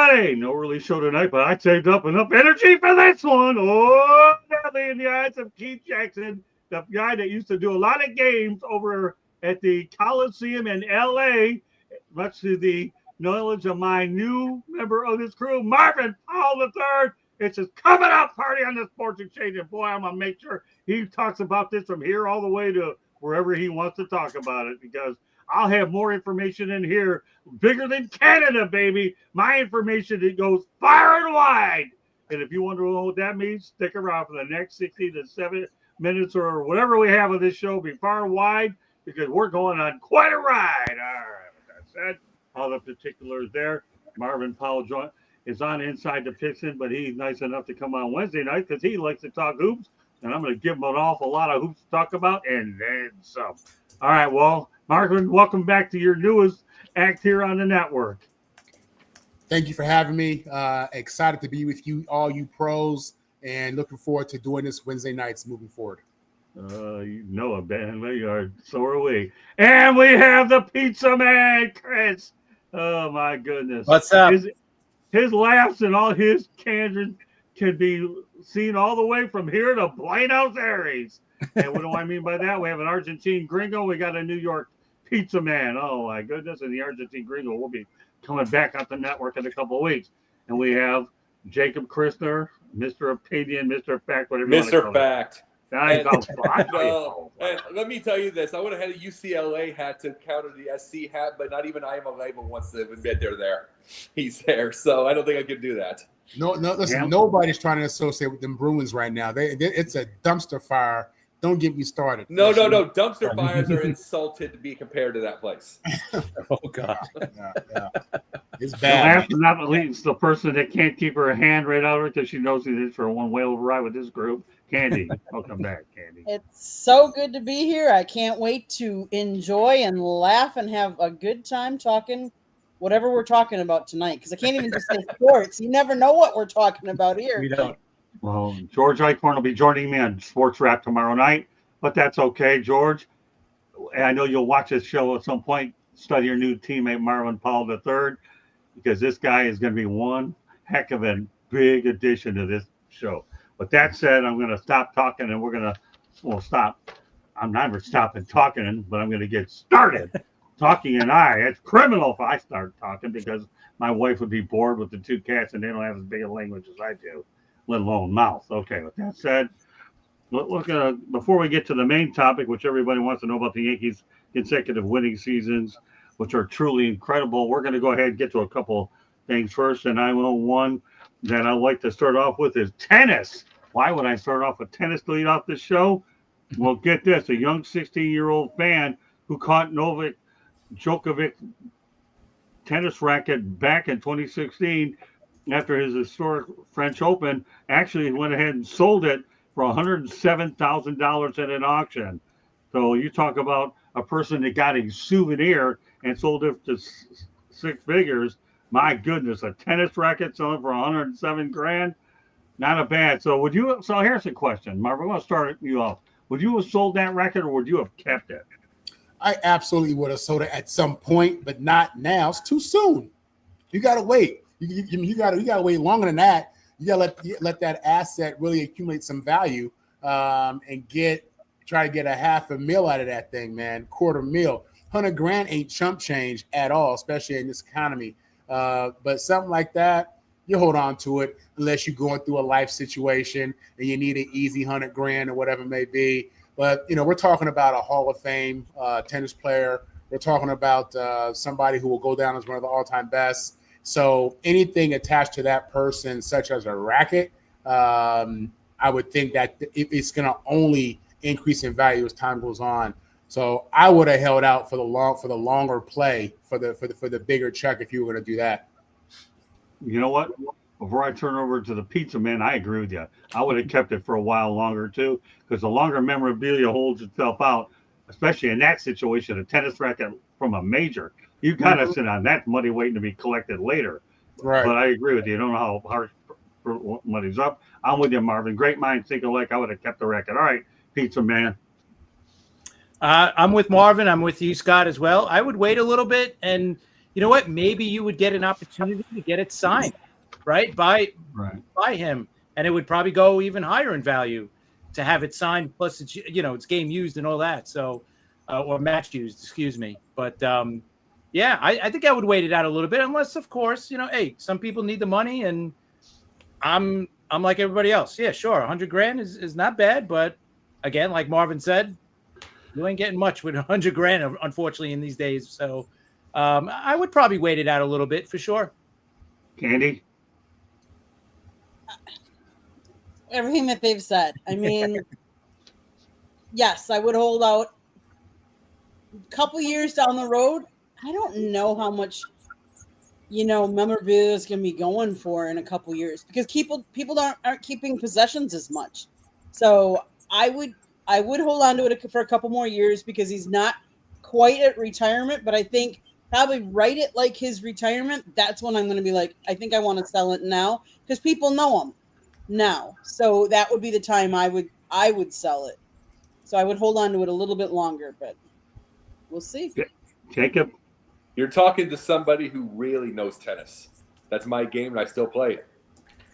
everybody. No early show tonight, but I saved up enough energy for this one. Oh, Natalie in the eyes of Keith Jackson, the guy that used to do a lot of games over at the Coliseum in L.A., much to the knowledge of my new member of this crew, Marvin Powell III. It's his coming out party on the Sports Exchange. And boy, I'm going to make sure he talks about this from here all the way to wherever he wants to talk about it, because I'll have more information in here, bigger than Canada, baby. My information, it goes far and wide. And if you wonder what that means, stick around for the next 60 to 70 minutes or whatever we have of this show. Be far and wide, because we're going on quite a ride. All right, with that said, all the particulars there. Marvin Powell is on Inside the Piston, but he's nice enough to come on Wednesday night because he likes to talk hoops. And I'm going to give him an awful lot of hoops to talk about and then some. All right, well, Marvin, welcome back to your newest act here on the network. Thank you for having me. Excited to be with you, all you pros, and looking forward to doing this Wednesday nights moving forward. You know it, Ben. We are, so are we. And we have the pizza man, Chris. Oh, my goodness. What's up? His laughs and all his tangents can be seen all the way from here to Buenos Aires. And what do I mean by that? We have an Argentine gringo. We got a New York pizza man. Oh, my goodness. And the Argentine gringo will be coming back on the network in a couple of weeks. And we have Jacob Christner, Mr. Opinion, Mr. Fact, whatever you want to call Mr. Fact. And, and let me tell you this. I would have had a UCLA hat to counter the SC hat, but not even I am a label wants to admit they're there. He's there. So I don't think I could do that. No, listen, nobody's trying to associate with them Bruins right now. It's a dumpster fire. Don't get me started. No. Dumpster fires are insulted to be compared to that place. Oh, God. Yeah. It's bad. Last but not least, the person that can't keep her hand right out of it because she knows it is for one whale of a ride with this group, Candy. Welcome back, Candy. It's so good to be here. I can't wait to enjoy and laugh and have a good time talking whatever we're talking about tonight, because I can't even just say sports. You never know what we're talking about here. We don't. Well, George Eichhorn will be joining me on Sports Wrap tomorrow night, but that's okay, George. And I know you'll watch this show at some point. Study your new teammate, Marvin Powell III, because this guy is going to be one heck of a big addition to this show. With that said, I'm going to stop talking, and stop. I'm never stopping talking, but I'm going to get started talking. It's criminal if I start talking, because my wife would be bored with the two cats, and they don't have as big a language as I do, let alone mouth. Okay, with that said, before we get to the main topic, which everybody wants to know about the Yankees' consecutive winning seasons, which are truly incredible, we're going to go ahead and get to a couple things first. And I know one that I'd like to start off with is tennis. Why would I start off with tennis to lead off this show? Well, get this. A young 16-year-old fan who caught Novak Djokovic tennis racket back in 2016 after his historic French Open actually went ahead and sold it for $107,000 at an auction. So you talk about a person that got a souvenir and sold it to six figures. My goodness, a tennis racket selling for $107,000, not a bad. So here's a question, Marvin. I'm going to start you off. Would you have sold that racket, or would you have kept it? I absolutely would have sold it at some point, but not now. It's too soon. You got to wait. You got to wait longer than that. You got to let that asset really accumulate some value, and try to get $500,000 out of that thing, man. $250,000, $100,000 ain't chump change at all, especially in this economy. But something like that, you hold on to it unless you're going through a life situation and you need an easy $100,000 or whatever it may be. But we're talking about a Hall of Fame tennis player. We're talking about somebody who will go down as one of the all-time best. So anything attached to that person, such as a racket, I would think that it's going to only increase in value as time goes on. So I would have held out for the longer play for the bigger check if you were going to do that. You know what? Before I turn over to the pizza man, I agree with you. I would have kept it for a while longer too, because the longer memorabilia holds itself out, especially in that situation, a tennis racket from a major, you got to sit on that money waiting to be collected later. Right. But I agree with you. I don't know how hard money's up. I'm with you, Marvin. Great minds think alike. I would have kept the racket. All right, pizza man. I'm with Marvin. I'm with you, Scott, as well. I would wait a little bit and, you know what? Maybe you would get an opportunity to get it signed, right? By him, and it would probably go even higher in value to have it signed. Plus, it's it's game used and all that. So, or match used, excuse me. But yeah, I think I would wait it out a little bit, unless, of course, hey, some people need the money, and I'm like everybody else. Yeah, sure, $100,000 is not bad, but again, like Marvin said, you ain't getting much with $100,000, unfortunately, in these days. So I would probably wait it out a little bit for sure. Candy? Everything that they've said. I mean, yes, I would hold out. A couple years down the road, I don't know how much memorabilia is going to be going for in a couple years, because people aren't keeping possessions as much. So I would hold on to it for a couple more years, because he's not quite at retirement, but I think probably right at like his retirement, that's when I'm going to be like, I think I want to sell it now, because people know him now. So that would be the time I would sell it. So I would hold on to it a little bit longer, but we'll see. Jacob? You're talking to somebody who really knows tennis. That's my game, and I still play it.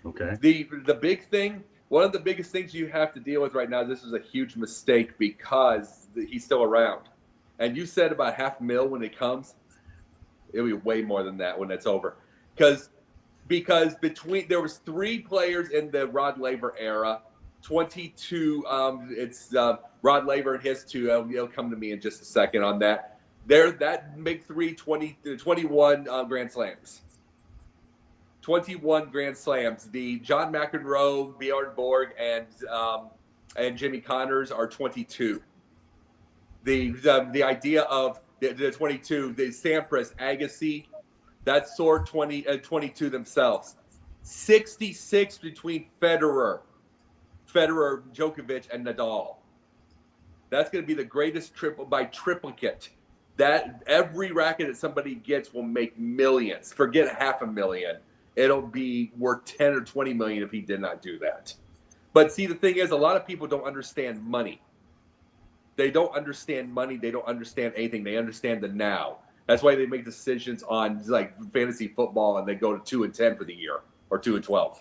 Okay. The big thing, one of the biggest things you have to deal with right now, this is a huge mistake because he's still around. And you said about $500,000 when it comes. It'll be way more than that when it's over. Because there was 3 players in the Rod Laver era, 22. It's Rod Laver and his 2. It'll come to me in just a second on that. That big 3, 21 Grand Slams. 21 Grand Slams. The John McEnroe, Bjorn Borg, and Jimmy Connors are 22. The idea of the 22, the Sampras, Agassi, that's sort 22 themselves. 66 between Federer, Djokovic, and Nadal. That's going to be the greatest triplicate. That every racket that somebody gets will make millions. Forget $500,000. It'll be worth 10 or 20 million if he did not do that. But see, the thing is, a lot of people don't understand money. They don't understand money. They don't understand anything. They understand the now. That's why they make decisions on like fantasy football, and they go to 2-10 for the year or 2-12.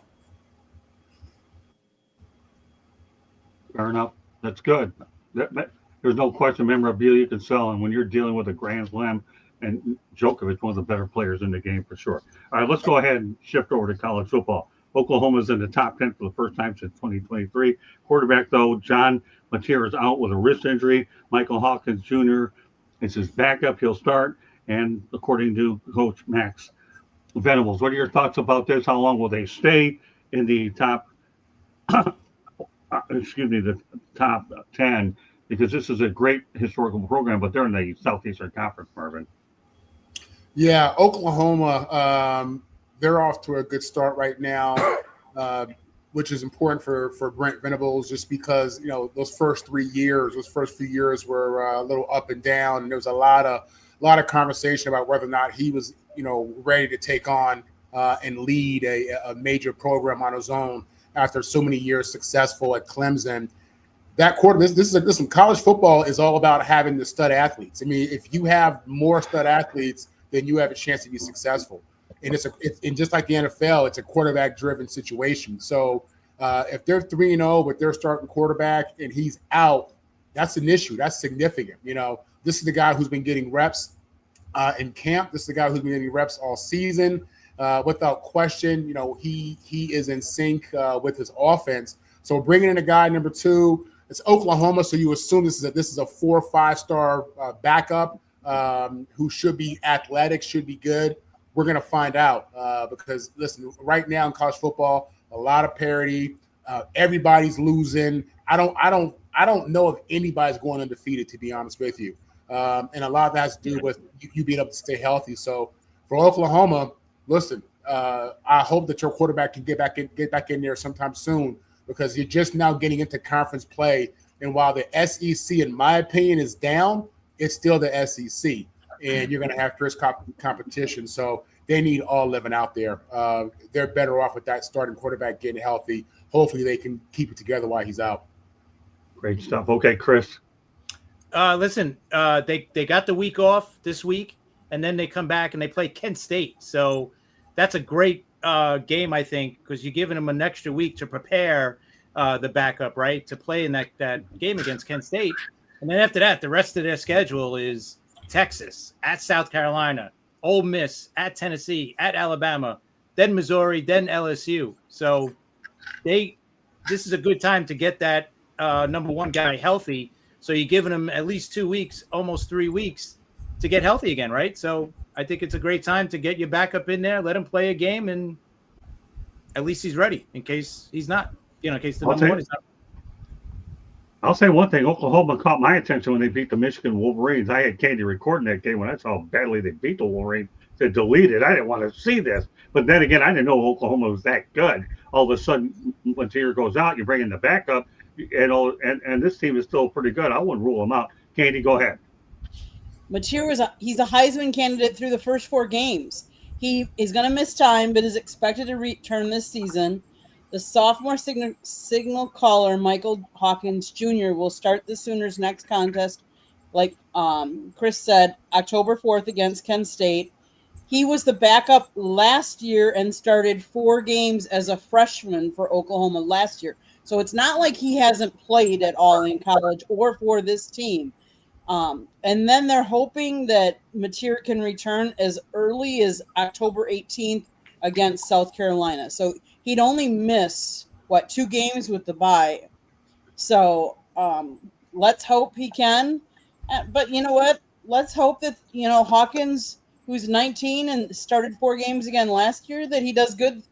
Fair enough. That's good. There's no question memorabilia you can sell, and when you're dealing with a Grand Slam, and Djokovic, one of the better players in the game for sure. All right, let's go ahead and shift over to college football. Oklahoma's in the top 10 for the first time since 2023. Quarterback, though, John Mateer is out with a wrist injury. Michael Hawkins Jr. is his backup. He'll start, and according to Coach Max Venables. What are your thoughts about this? How long will they stay in the top the top 10? Because this is a great historical program, but they're in the Southeastern Conference, Marvin. Yeah, Oklahoma, they're off to a good start right now, which is important for Brent Venables, just because those first few years were a little up and down, and there was a lot of conversation about whether or not he was ready to take on and lead a major program on his own after so many years successful at Clemson. That listen, college football is all about having the stud athletes. I mean, if you have more stud athletes, then you have a chance to be successful. And and just like the NFL, it's a quarterback-driven situation. So if they're 3-0 with their starting quarterback and he's out, that's an issue. That's significant. This is the guy who's been getting reps in camp. This is the guy who's been getting reps all season. Without question, he is in sync with his offense. So bringing in a guy number 2. It's Oklahoma, so you assume this is a 4 or 5-star backup who should be athletic, should be good. We're going to find out because listen, right now in college football, a lot of parity. Everybody's losing. I don't know if anybody's going undefeated, to be honest with you. And a lot of that has to do with you being able to stay healthy. So for Oklahoma, listen, I hope that your quarterback can get back in there sometime soon, because you're just now getting into conference play. And while the SEC, in my opinion, is down, it's still the SEC. And you're going to have fierce competition. So they need all living out there. They're better off with that starting quarterback getting healthy. Hopefully they can keep it together while he's out. Great stuff. Okay, Chris. Listen, they got the week off this week. and then they come back and they play Kent State. So that's a great game, I think, because you're giving them an extra week to prepare the backup, right, to play in that game against Kent State. And then after that, the rest of their schedule is Texas, at South Carolina, Ole Miss, at Tennessee, at Alabama, then Missouri, then LSU. So this is a good time to get that number one guy healthy. So you're giving him at least 2 weeks, almost 3 weeks to get healthy again, right? So I think it's a great time to get your backup in there, let him play a game, and at least he's ready in case he's not, in case the number one is not. I'll say one thing. Oklahoma caught my attention when they beat the Michigan Wolverines. I had Candy recording that game when I saw how badly they beat the Wolverines. To delete it, I didn't want to see this. But then again, I didn't know Oklahoma was that good. All of a sudden, when Tier goes out, you bring in the backup, and this team is still pretty good. I wouldn't rule them out. Candy, go ahead. Mateer he's a Heisman candidate through the first 4 games. He is going to miss time, but is expected to return this season. The sophomore signal caller, Michael Hawkins Jr., will start the Sooners' next contest, like Chris said, October 4th against Kent State. He was the backup last year and started 4 games as a freshman for Oklahoma last year. So it's not like he hasn't played at all in college or for this team. And then they're hoping that Mateer can return as early as October 18th against South Carolina. So he'd only miss 2 games with the bye. So let's hope he can. But you know what? Let's hope that Hawkins, who's 19 and started 4 games again last year, that he does good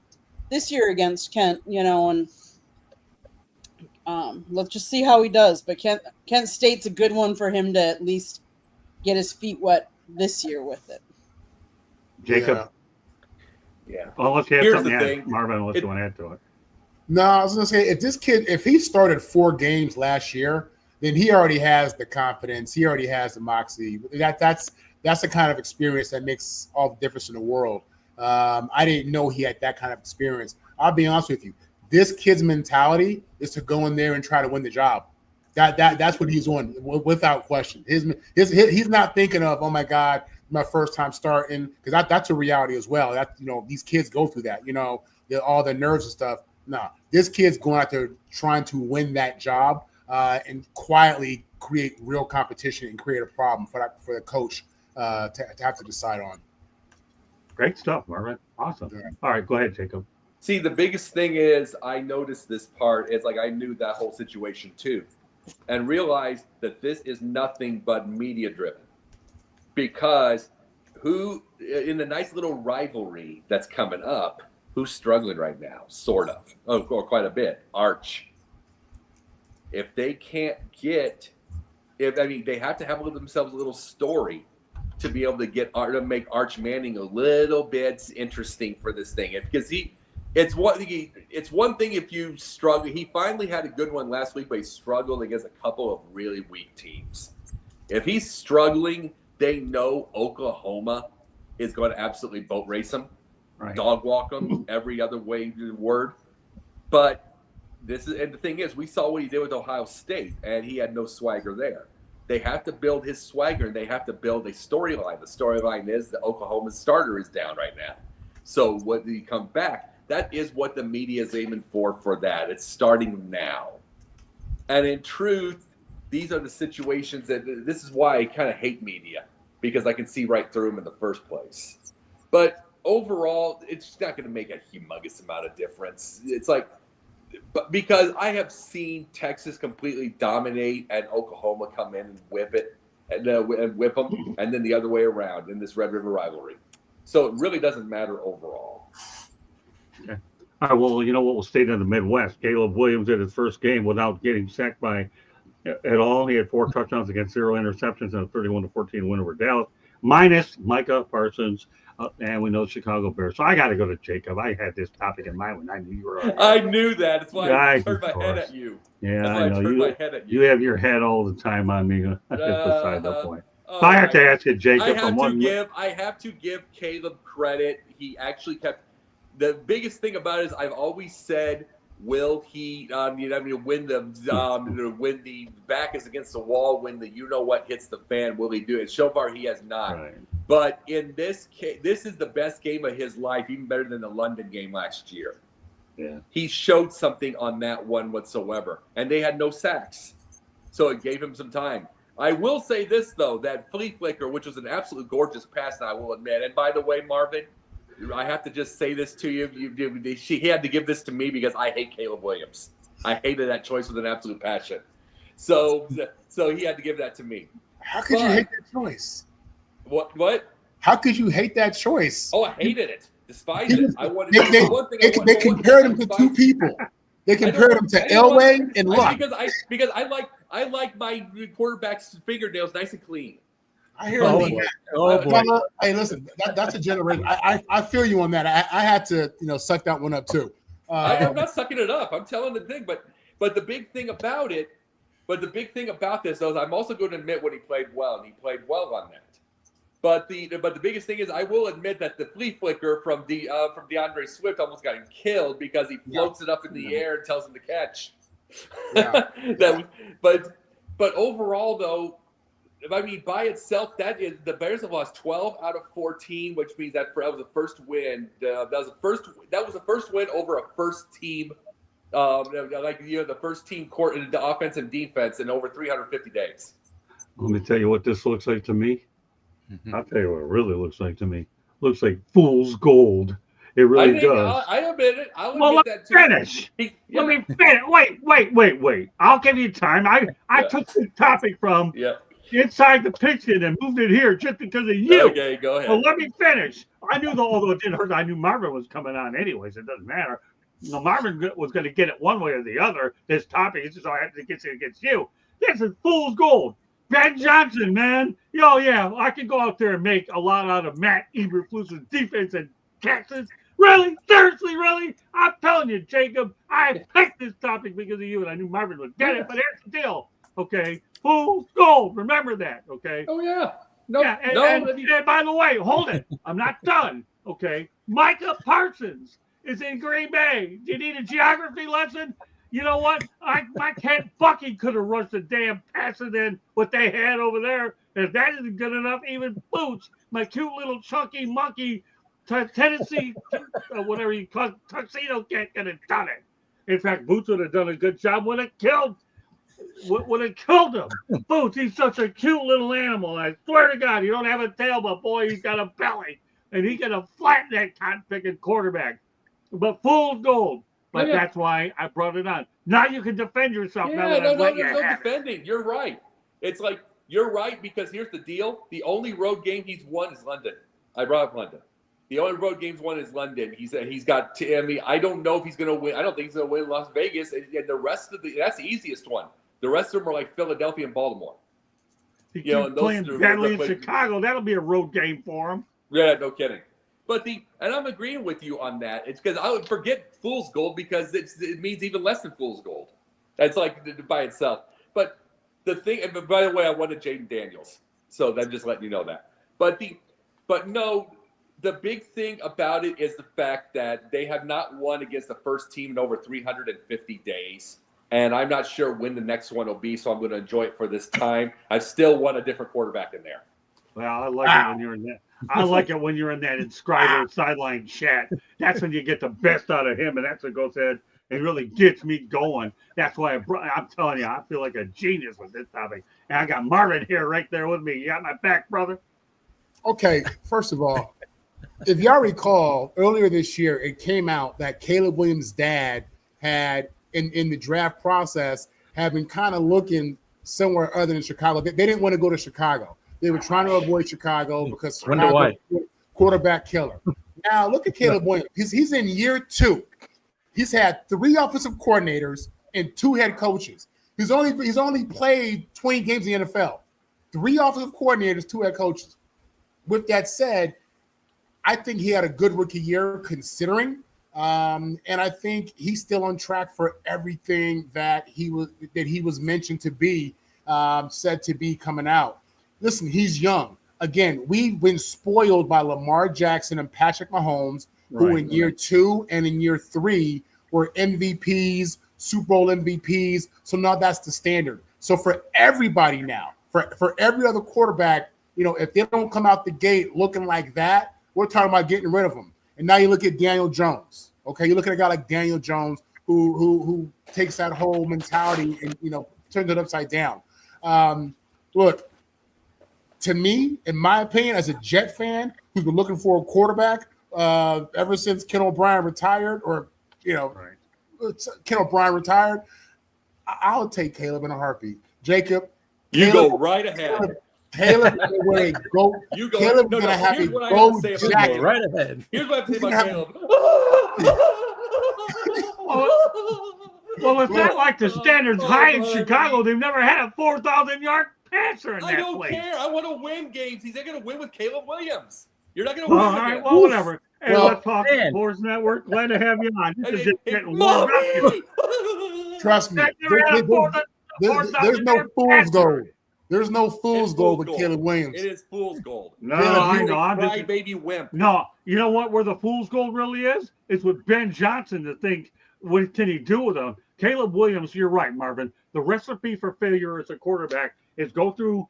this year against Kent. And let's just see how he does. But Kent State's a good one for him to at least get his feet wet this year with it. Jacob. Yeah. Well, unless you have something to add, Marvin, unless you want to add to it. No, I was going to say, if he started 4 games last year, then he already has the confidence. He already has the moxie. That's the kind of experience that makes all the difference in the world. I didn't know he had that kind of experience. I'll be honest with you. This kid's mentality is to go in there and try to win the job. That's what he's on, without question. He's not thinking of, oh my God, my first time starting, because that's a reality as well. That these kids go through that. All the nerves and stuff. No, this kid's going out there trying to win that job and quietly create real competition and create a problem for the coach to have to decide on. Great stuff, Marvin. Awesome. Yeah. All right, go ahead, Jacob. See, the biggest thing is I noticed this part is I knew that whole situation too, and realized that this is nothing but media driven, because who in the nice little rivalry that's coming up, who's struggling right now, sort of, or quite a bit, Arch. If they can't they have to have themselves a little story to be able to make Arch Manning a little bit interesting for this thing, because it's one thing if you struggle. He finally had a good one last week, but he struggled against a couple of really weak teams. If he's struggling, they know Oklahoma is going to absolutely boat race him, right, dog walk him every other way word. But the thing is, we saw what he did with Ohio State, and he had no swagger there. They have to build his swagger, and they have to build a storyline. The storyline is that Oklahoma's starter is down right now. So when he come back, that is what the media is aiming for that. It's starting now. And in truth, these are the situations this is why I kind of hate media, because I can see right through them in the first place. But overall, it's not going to make a humongous amount of difference. But because I have seen Texas completely dominate and Oklahoma come in and whip it and whip them, and then the other way around in this Red River rivalry. So it really doesn't matter overall. Okay. All right. Well, you know what? We'll stay in the Midwest. Caleb Williams in his first game without getting sacked at all. He had 4 touchdowns against 0 interceptions and a 31-14 win over Dallas, minus Micah Parsons, and we know Chicago Bears. So I got to go to Jacob. I had this topic in mind when I knew you were. I knew that. That's why I turned my head at you. Yeah, I know. My head at you. You have your head all the time on me. That's beside the point. So I have to ask you, Jacob. I have to give Caleb credit. He actually kept. The biggest thing about it is I've always said, will he when the back is against the wall, when the hits the fan, will he do it? So far he has not. Right. But in this case, this is the best game of his life, even better than the London game last year. Yeah. He showed something on that one whatsoever, and they had no sacks. So it gave him some time. I will say this, though, that flea flicker, which was an absolute gorgeous pass, I will admit. And by the way, Marvin, I have to just say this to you. He had to give this to me because I hate Caleb Williams. I hated that choice with an absolute passion. So he had to give that to me. How could you hate that choice? What? How could you hate that choice? Oh, I hated it. Despised it. I wanted they compared him to two people. They compared him to Elway and Luck. Because I like my quarterback's fingernails nice and clean. I hear you. Boy. Hey, listen, that's a generation. I feel you on that. I had to suck that one up too. I'm not sucking it up. I'm telling the thing, but the big thing about it, this though, is I'm also going to admit when he played well, and he played well on that. But the biggest thing is I will admit that the flea flicker from DeAndre Swift almost got him killed because he floats it up in the air and tells him to catch. Yeah. But overall though, I mean by itself, that is the Bears have lost 12 out of 14, which means that was the first win. That was the first win over a first team, the first team court in the offense and defense in over 350 days. Let me tell you what this looks like to me. I'll tell you what it really looks like to me. Looks like fool's gold. It really does. I admit it. I'll admit that too. Finish. Let me finish. Wait. I'll give you time. I took the topic from inside the pigeon and moved it here just because of you. Okay, go ahead. Well, let me finish. Although it didn't hurt, I knew Marvin was coming on anyways. It doesn't matter. Marvin was going to get it one way or the other. This topic is just I have to get it against you. This is fool's gold. Ben Johnson, man. I could go out there and make a lot out of Matt Eberflus's defense in Texas. Really? Seriously, really? I'm telling you, Jacob, I picked this topic because of you, and I knew Marvin would get it, but here's the deal, okay? Fool's gold. Remember that, okay? Oh, yeah. And by the way, hold it. I'm not done, okay? Micah Parsons is in Green Bay. Do you need a geography lesson? You know what? My cat fucking could have rushed the damn passer than what they had over there. If that isn't good enough, even Boots, my cute little chunky monkey Tennessee, whatever you call it, tuxedo cat, could have done it. In fact, Boots would have done a good job. Would have killed him. Boots, he's such a cute little animal. I swear to God, he don't have a tail, but boy, he's got a belly. And he could have flattened that cotton-picking quarterback. But fool's gold. But that's why I brought it on. Now you can defend yourself. There's no defending. You're right. It's like, you're right because here's the deal. The only road game he's won is London. I brought up London. The only road game's won is London. He's got. I don't know if he's going to win. I don't think he's going to win Las Vegas. And the rest of that's the easiest one. The rest of them are like Philadelphia and Baltimore. He keeps playing badly in Chicago. That'll be a road game for him. Yeah, no kidding. And I'm agreeing with you on that. It's because I would forget fool's gold because it means even less than fool's gold. That's like by itself. But the thing, and by the way, I wanted Jaden Daniels, so I'm just letting you know that. But no, the big thing about it is the fact that they have not won against the first team in over 350 days, and I'm not sure when the next one will be. So I'm going to enjoy it for this time. I still want a different quarterback in there. Well, I like it when you're in that. I like it when you're in that inscriber sideline chat. That's when you get the best out of him, and that's what goes ahead and really gets me going. That's why I'm telling you, I feel like a genius with this topic. And I got Marvin here right there with me. You got my back, brother? Okay, first of all, if y'all recall, earlier this year, it came out that Caleb Williams' dad had, in the draft process, had been kind of looking somewhere other than Chicago. They didn't want to go to Chicago. They were trying to avoid Chicago because Chicago quarterback killer. Now look at Caleb Williams. He's in year 2. He's had 3 offensive coordinators and 2 head coaches. He's only played 20 games in the NFL. 3 offensive coordinators, 2 head coaches. With that said, I think he had a good rookie year considering, and I think he's still on track for everything that he was mentioned to be, said to be coming out. Listen, he's young. Again, we've been spoiled by Lamar Jackson and Patrick Mahomes, who in year 2 and in year 3 were MVPs, Super Bowl MVPs. So now that's the standard. So for everybody now, for every other quarterback if they don't come out the gate looking like that, we're talking about getting rid of them. And now you look at Daniel Jones. Okay, you look at a guy like Daniel Jones who takes that whole mentality and turns it upside down. Look, to me, in my opinion, as a Jet fan who's been looking for a quarterback ever since Ken O'Brien retired, Ken O'Brien retired, I'll take Caleb in a heartbeat. Jacob, go right ahead. Caleb is going to go. Caleb is going to have a gold jacket. Right ahead. Here's what I have to say about Caleb. Well, it's not like the standards high in Chicago. They've never had a 4,000-yard passer in that place. I don't care. I want to win games. He's not going to win with Caleb Williams. You're not going to win. All right, well, whatever. Hey, let's talk Sports Network. Glad to have you on. This is just getting warmed up. Trust me. There's no fool's gold. There's no fool's gold with Caleb Williams. It is fool's gold. No, I know. I'm just baby wimp. No, you know what? Where the fool's gold really is? It's with Ben Johnson to think, what can he do with him? Caleb Williams, you're right, Marvin. The recipe for failure as a quarterback is go through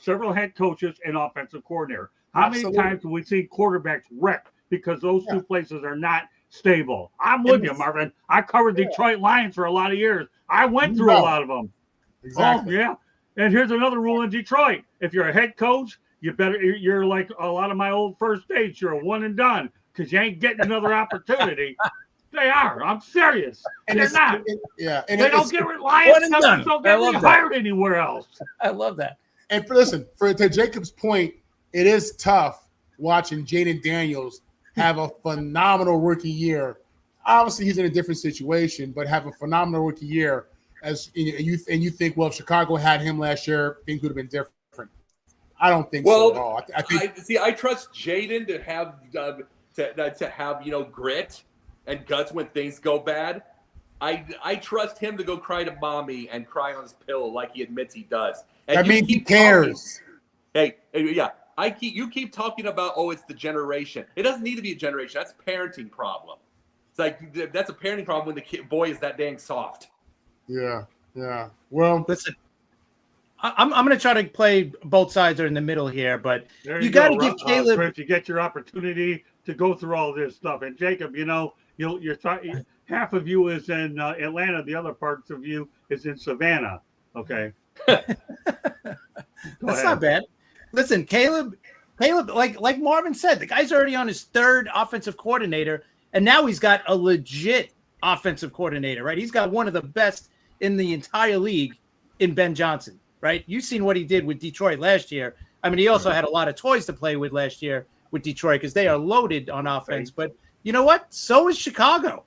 several head coaches and offensive coordinator. How many times do we see quarterbacks wreck because those two places are not stable? I'm with you, Marvin. I covered Detroit Lions for a lot of years. I went through a lot of them. Exactly. Oh, yeah. And here's another rule in Detroit. If you're a head coach, you're like a lot of my old first dates. You're a one and done because you ain't getting another opportunity. They are. I'm serious. And they're not. And they don't get Lions don't get hired anywhere else. I love that. And to Jacob's point, it is tough watching Jaden Daniels have a phenomenal rookie year. Obviously, he's in a different situation, but have a phenomenal rookie year. And you think, well, if Chicago had him last year, things would have been different. I don't think so at all. I trust Jaden to have grit and guts when things go bad. I trust him to go cry to mommy and cry on his pillow like he admits he does. And that means he cares. You keep talking about, it's the generation. It doesn't need to be a generation. That's a parenting problem. It's like that's a parenting problem when the boy is that dang soft. Yeah. Well, listen, I'm going to try to play both sides are in the middle here, but you got to give Caleb. Chris, you get your opportunity to go through all this stuff. And Jacob, you're half of you is in Atlanta, the other parts of you is in Savannah. Okay, that's not bad. Listen, Caleb, like Marvin said, the guy's already on his third offensive coordinator, and now he's got a legit offensive coordinator, right? He's got one of the best in the entire league in Ben Johnson, right? You've seen what he did with Detroit last year. I mean, he also had a lot of toys to play with last year with Detroit because they are loaded on offense. But you know what? So is Chicago.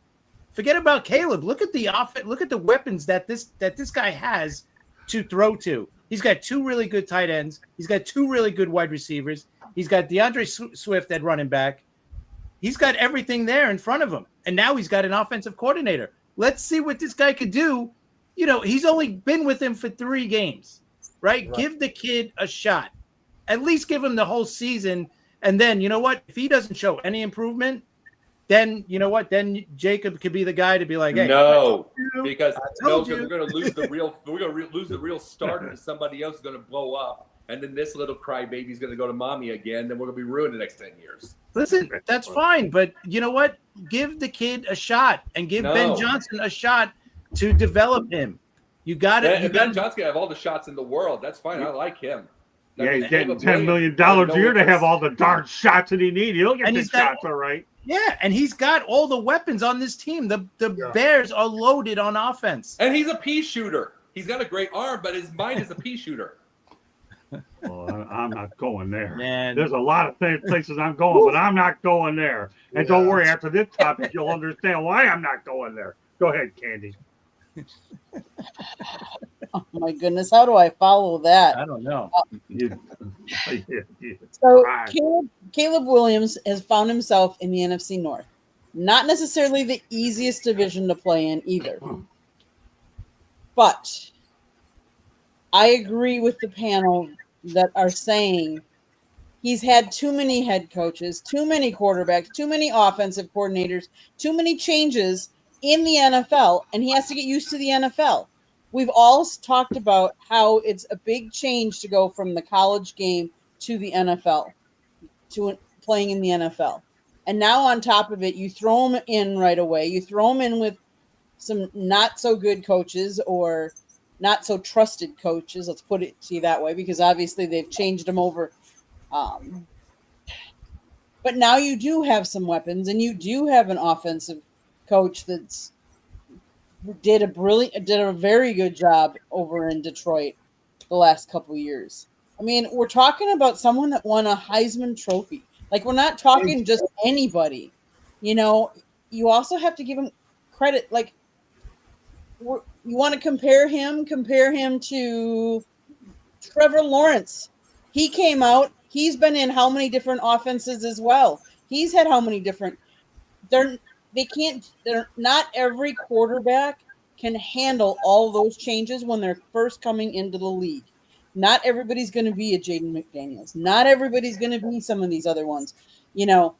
Forget about Caleb. Look at the offense. Look at the weapons that this guy has to throw to. He's got two really good tight ends. He's got two really good wide receivers. He's got DeAndre Swift at running back. He's got everything there in front of him. And now he's got an offensive coordinator. Let's see what this guy could do. He's only been with him for 3 games, right? Give the kid a shot. At least give him the whole season. And then, you know what? If he doesn't show any improvement, then, you know what? Then Jacob could be the guy to be like, hey. No, because we're going to lose the real starter to somebody else who's going to blow up. And then this little crybaby's going to go to mommy again. Then we're going to be ruined the next 10 years. Listen, that's fine. But you know what? Give the kid a shot and give Ben Johnson a shot to develop him. You got it. Ben Johnson can have all the shots in the world. That's fine. I like him. He's getting $10 million a year to have all the darn shots that he needs. He'll get the shots, all right. Yeah, and he's got all the weapons on this team. The Bears are loaded on offense. And he's a pea shooter. He's got a great arm, but his mind is a pea shooter. Well, I'm not going there. Man. There's a lot of places I'm going, but I'm not going there. And don't worry, after this topic, you'll understand why I'm not going there. Go ahead, Candy. Oh my goodness, how do I follow that? I don't know. So Caleb Williams has found himself in the NFC North. Not necessarily the easiest division to play in either. But I agree with the panel that are saying he's had too many head coaches, too many quarterbacks, too many offensive coordinators, too many changes in the NFL, and he has to get used to the NFL. We've all talked about how it's a big change to go from the college game to the NFL, to playing in the NFL. And now on top of it, you throw them in right away. You throw them in with some not so good coaches or not so trusted coaches. Let's put it to you that way, because obviously they've changed them over. But now you do have some weapons, and you do have an offensive coach that's did a very good job over in Detroit the last couple of years. I mean, we're talking about someone that won a Heisman Trophy. Like, we're not talking just anybody. You know, you also have to give him credit. Like, you want to compare him to Trevor Lawrence. He came out. He's been in how many different offenses as well? He's had how many different? They're not every quarterback can handle all those changes when they're first coming into the league. Not everybody's going to be a Jaden McDaniels. Not everybody's going to be some of these other ones. You know,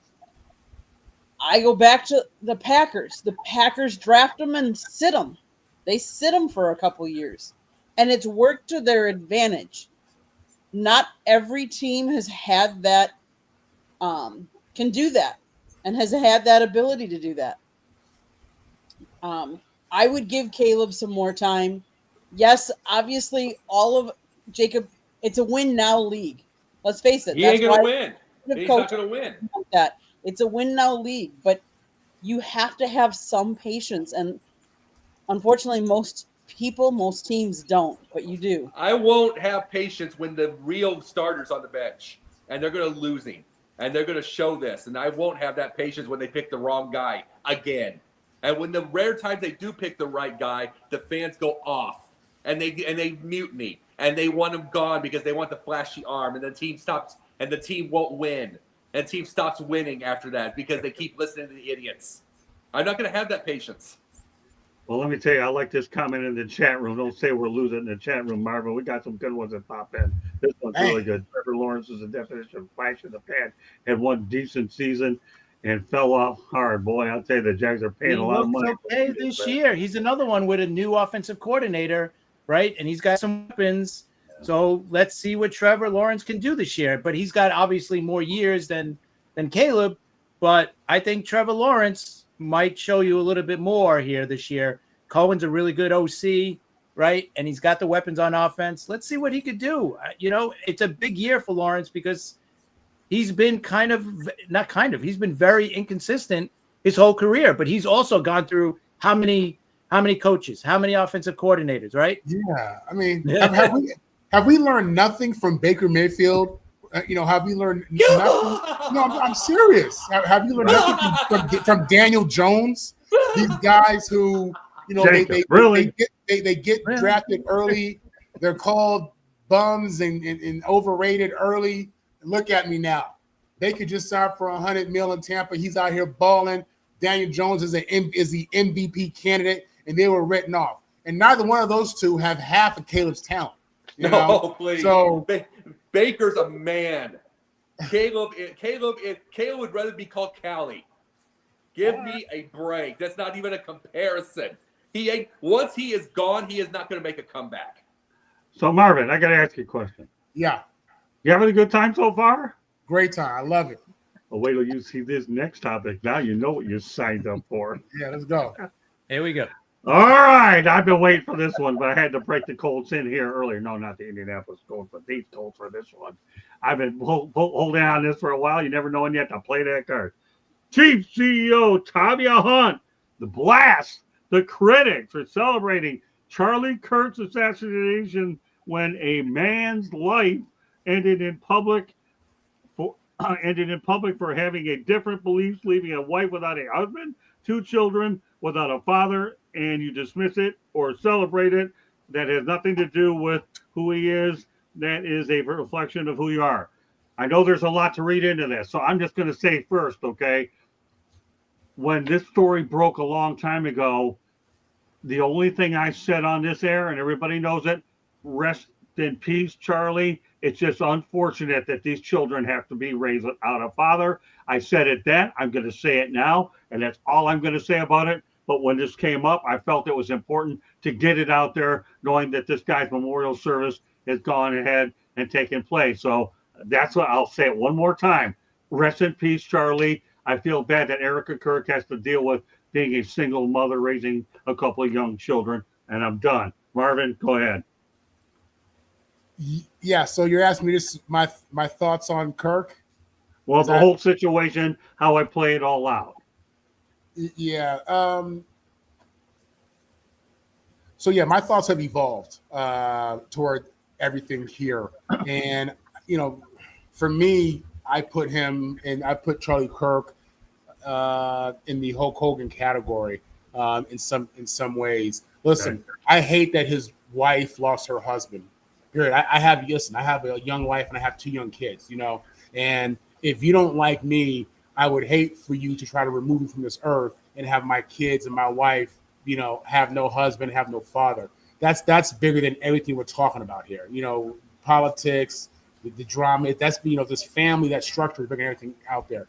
I go back to the Packers. The Packers draft them and sit them. They sit them for a couple years, and it's worked to their advantage. Not every team has had that, can do that, and has had that ability to do that. I would give Caleb some more time. Yes, obviously, all of Jacob, it's a win now league. Let's face it. He ain't going to win. He's not going to win. That. It's a win now league, but you have to have some patience. And unfortunately, most teams don't, but you do. I won't have patience when the real starter's on the bench and they're going to losing and they're going to show this. And I won't have that patience when they pick the wrong guy again. And when the rare times they do pick the right guy, the fans go off and they mutiny and they want him gone because they want the flashy arm, and the team stops and the team won't win. And the team stops winning after that because they keep listening to the idiots. I'm not going to have that patience. Well, let me tell you, I like this comment in the chat room. Don't say we're losing in the chat room, Marvin. We got some good ones that pop in. This one's really good. Trevor Lawrence is the definition of flash in the pan. Had one decent season and fell off hard. Boy, I'll tell you, the Jags are paying a lot of money. Okay, this year he's another one with a new offensive coordinator, right? And he's got some weapons. So let's see what Trevor Lawrence can do this year. But he's got obviously more years than Caleb. But I think Trevor Lawrence might show you a little bit more here this year. Cohen's a really good OC, right? And he's got the weapons on offense. Let's see what he could do. You know, it's a big year for Lawrence because he's been he's been very inconsistent his whole career, but he's also gone through how many coaches, how many offensive coordinators, right? Yeah. I mean, have we learned nothing from Baker Mayfield? Have we learned nothing? No, I'm serious. Have you learned nothing from Daniel Jones? These guys who, they get drafted early. They're called bums and overrated early. Look at me now. They could just sign for $100 million in Tampa. He's out here balling. Daniel Jones is the MVP candidate, and they were written off. And neither one of those two have half of Caleb's talent. No, please. So Baker's a man. Caleb would rather be called Callie. Give me a break. That's not even a comparison. Once he is gone, he is not going to make a comeback. So Marvin, I got to ask you a question. Yeah. You having a good time so far? Great time. I love it. Well, wait till you see this next topic. Now you know what you signed up for. Yeah, let's go. Here we go. All right. I've been waiting for this one, but I had to break the Colts in here earlier. No, not the Indianapolis Colts, but these Colts for this one. I've been holding on this for a while. You never know when you have to play that card. Chief CEO Tavia Hunt, the blast, the critics are celebrating Charlie Kirk's assassination when a man's life ended in public for having a different beliefs, leaving a wife without a husband, 2 children without a father, and you dismiss it or celebrate it. That has nothing to do with who he is. That is a reflection of who you are. I know there's a lot to read into this, so I'm just going to say first, okay, when this story broke a long time ago, the only thing I said on this air, and everybody knows it, rest in peace, Charlie. It's just unfortunate that these children have to be raised without a father. I said it then. I'm going to say it now, and that's all I'm going to say about it. But when this came up, I felt it was important to get it out there, knowing that this guy's memorial service has gone ahead and taken place. So That's what I'll say it one more time. Rest in peace, Charlie. I feel bad that Erica Kirk has to deal with being a single mother raising a couple of young children, and I'm done. Marvin, go ahead. Yeah, so you're asking me this my thoughts on Kirk? Well, the whole situation, how I play it all out. Yeah. So yeah, my thoughts have evolved toward everything here, and for me, I put Charlie Kirk in the Hulk Hogan category in some ways. Listen, okay. I hate that his wife lost her husband. I have a young wife and I have 2 young kids, and if you don't like me, I would hate for you to try to remove me from this earth and have my kids and my wife, have no husband, have no father. That's bigger than everything we're talking about here. Politics, the drama, that's, this family, that structure is bigger than everything out there.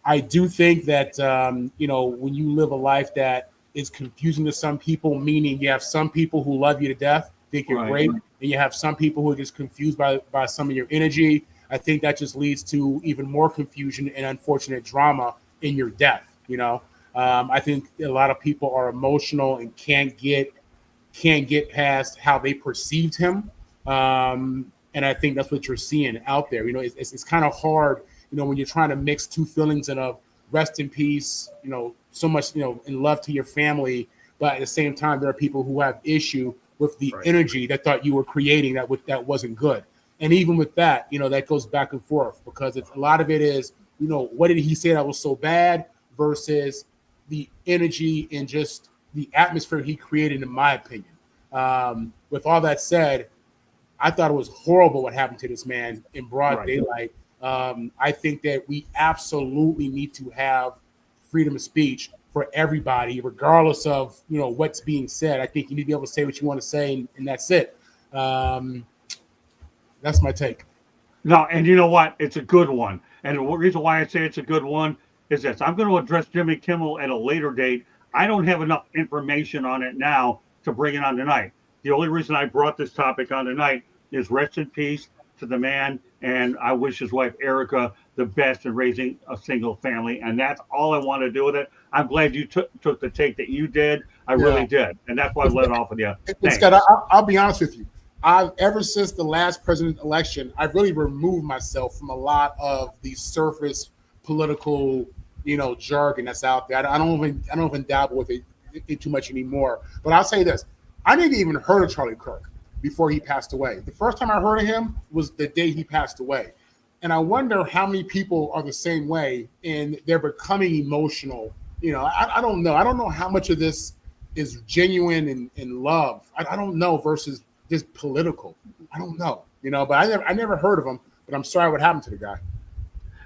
I do think that, when you live a life that is confusing to some people, meaning you have some people who love you to death, think you're great, and you have some people who are just confused by some of your energy. I think that just leads to even more confusion and unfortunate drama in your death. I think a lot of people are emotional and can't get past how they perceived him. And I think that's what you're seeing out there. It's kind of hard, when you're trying to mix 2 feelings of rest in peace, so much, in love to your family. But at the same time, there are people who have issue with the energy that thought you were creating that wasn't good. And even with that, that goes back and forth because a lot of it is, what did he say that was so bad versus the energy and just the atmosphere he created, in my opinion. With all that said, I thought it was horrible what happened to this man in broad daylight. I think that we absolutely need to have freedom of speech for everybody, regardless of, what's being said. I think you need to be able to say what you want to say, and that's it. That's my take. No, and you know what? It's a good one. And the reason why I say it's a good one is this. I'm going to address Jimmy Kimmel at a later date. I don't have enough information on it now to bring it on tonight. The only reason I brought this topic on tonight is rest in peace to the man, and I wish his wife Erica the best in raising a single family, and that's all I want to do with it. I'm glad you took the take that you did. I really did, and that's why I let off with you. Scott, I'll be honest with you. Ever since the last president election, I've really removed myself from a lot of the surface political, jargon that's out there. I don't even dabble with it too much anymore. But I'll say this: I didn't even heard of Charlie Kirk before he passed away. The first time I heard of him was the day he passed away, and I wonder how many people are the same way and they're becoming emotional. I don't know. I don't know how much of this is genuine and love. I don't know versus just political. I don't know, but I never heard of him, but I'm sorry what happened to the guy.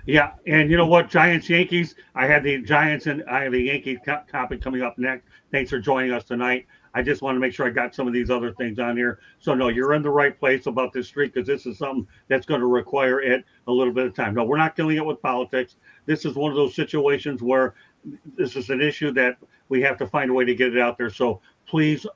Yeah. And you know what? Giants, Yankees. I have the Giants and I have the Yankees topic coming up next. Thanks for joining us tonight. I just want to make sure I got some of these other things on here. So no, you're in the right place about this streak because this is something that's going to require it a little bit of time. No, we're not killing it with politics. This is one of those situations where this is an issue that we have to find a way to get it out there. So please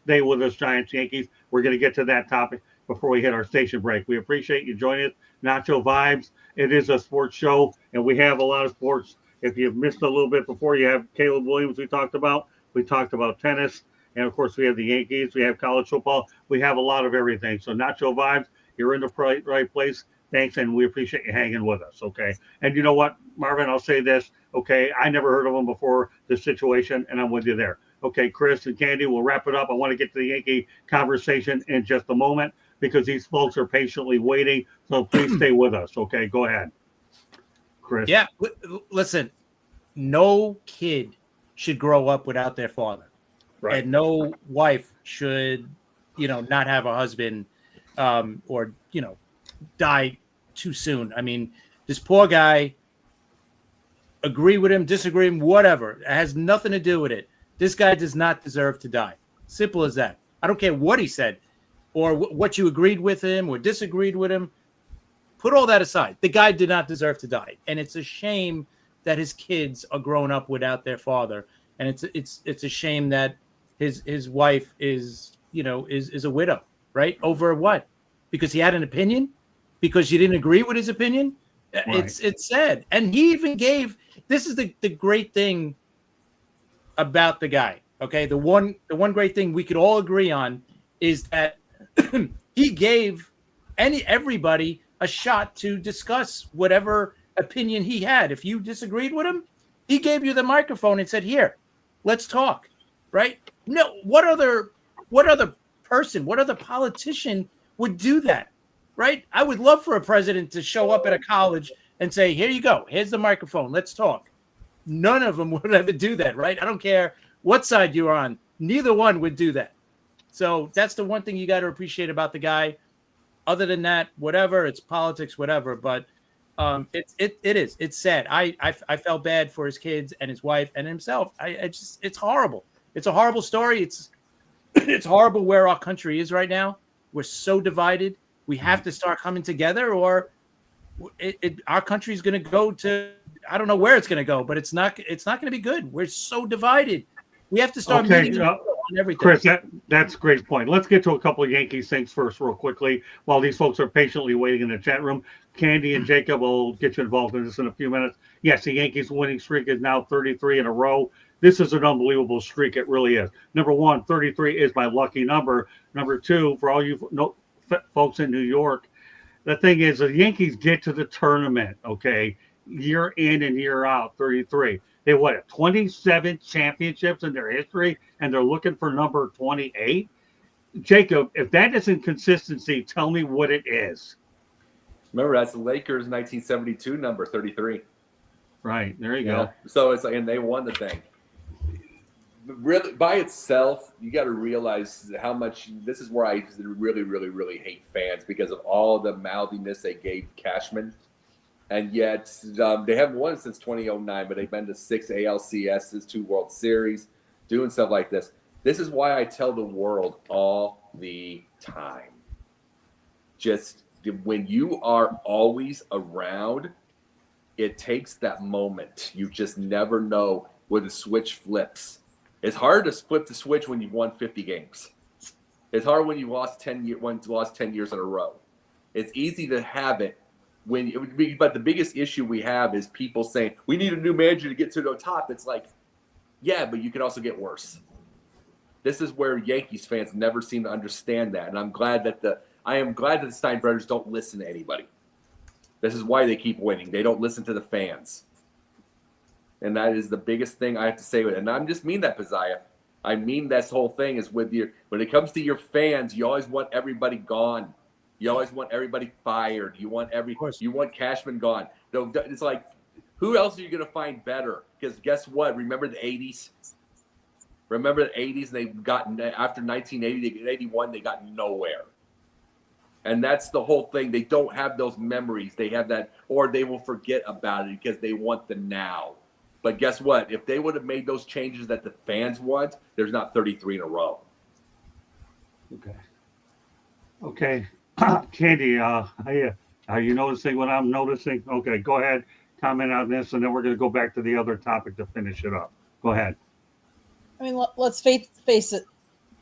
stay with us, Giants, Yankees. We're going to get to that topic before we hit our station break. We appreciate you joining us. Nacho Vibes. It is a sports show, and we have a lot of sports. If you've missed a little bit before, you have Caleb Williams we talked about. We talked about tennis. And, of course, we have the Yankees. We have college football. We have a lot of everything. So Nacho Vibes, you're in the right place. Thanks, and we appreciate you hanging with us, okay? And you know what, Marvin, I'll say this, okay? I never heard of him before this situation, and I'm with you there. Okay, Chris and Candy, we'll wrap it up. I want to get to the Yankee conversation in just a moment because these folks are patiently waiting. So please stay with us, okay? Go ahead, Chris. Yeah, listen, no kid should grow up without their father. Right. And no wife should, not have a husband or, die too soon. I mean, this poor guy, agree with him, disagree with him, whatever. It has nothing to do with it. This guy does not deserve to die. Simple as that. I don't care what he said or what you agreed with him or disagreed with him. Put all that aside. The guy did not deserve to die. And it's a shame that his kids are growing up without their father. And it's a shame that his wife is a widow, right? Over what? Because he had an opinion? because you didn't agree with his opinion. Right. It's sad. And he even gave, this is the great thing about the guy. Okay. The one great thing we could all agree on is that he gave everybody a shot to discuss whatever opinion he had. If you disagreed with him, he gave you the microphone and said, here, let's talk. Right? No, what other person, what other politician would do that? Right? I would love for a president to show up at a college and say, here you go. Here's the microphone. Let's talk. None of them would ever do that, right? I don't care what side you're on. Neither one would do that. So that's the one thing you got to appreciate about the guy. Other than that, whatever, it's politics, whatever. But it's sad. I felt bad for his kids and his wife and himself. It's horrible. It's a horrible story. It's horrible where our country is right now. We're so divided. We have to start coming together, or our country is going to go to, I don't know where it's going to go, but it's not going to be good. We're so divided. We have to start meeting on everything. Chris, that's a great point. Let's get to a couple of Yankees things first real quickly while these folks are patiently waiting in the chat room. Candy and Jacob will get you involved in this in a few minutes. Yes, the Yankees winning streak is now 33 in a row. This is an unbelievable streak. It really is. Number one, 33 is my lucky number. Number two, for all you folks in New York, the thing is the Yankees get to the tournament, okay, year in and year out, 33. They have 27 championships in their history, and they're looking for number 28. Jacob, if that isn't consistency, tell me what it is. Remember, that's the Lakers' 1972 number, 33. Right, there you go. So it's like, and they won the thing. Really, by itself, you got to realize how much. This is where I really, really, really hate fans because of all the mouthiness they gave Cashman. And yet, they haven't won since 2009, but they've been to 6 ALCSs, 2 World Series, doing stuff like this. This is why I tell the world all the time. Just when you are always around, it takes that moment. You just never know where the switch flips. It's hard to flip the switch when you've won 50 games. It's hard when you lost 10 years in a row. It's easy to have it. But the biggest issue we have is people saying we need a new manager to get to the top. It's like, yeah, but you can also get worse. This is where Yankees fans never seem to understand that, and I'm glad that the Steinbretters don't listen to anybody. This is why they keep winning. They don't listen to the fans, and that is the biggest thing I have to say with it. And I just mean that, Pizaya. I mean this whole thing is when it comes to your fans, you always want everybody gone. You always want everybody fired. You want Cashman gone. It's like, who else are you going to find better? Because guess what? Remember the 80s? Remember the 80s? They got after 1980, 81, they got nowhere. And that's the whole thing. They don't have those memories. They have that, or they will forget about it because they want the now. But guess what? If they would have made those changes that the fans want, there's not 33 in a row. Okay. Candy, are you noticing what I'm noticing? Okay, go ahead, comment on this, and then we're going to go back to the other topic to finish it up. Go ahead. I mean, let's face it.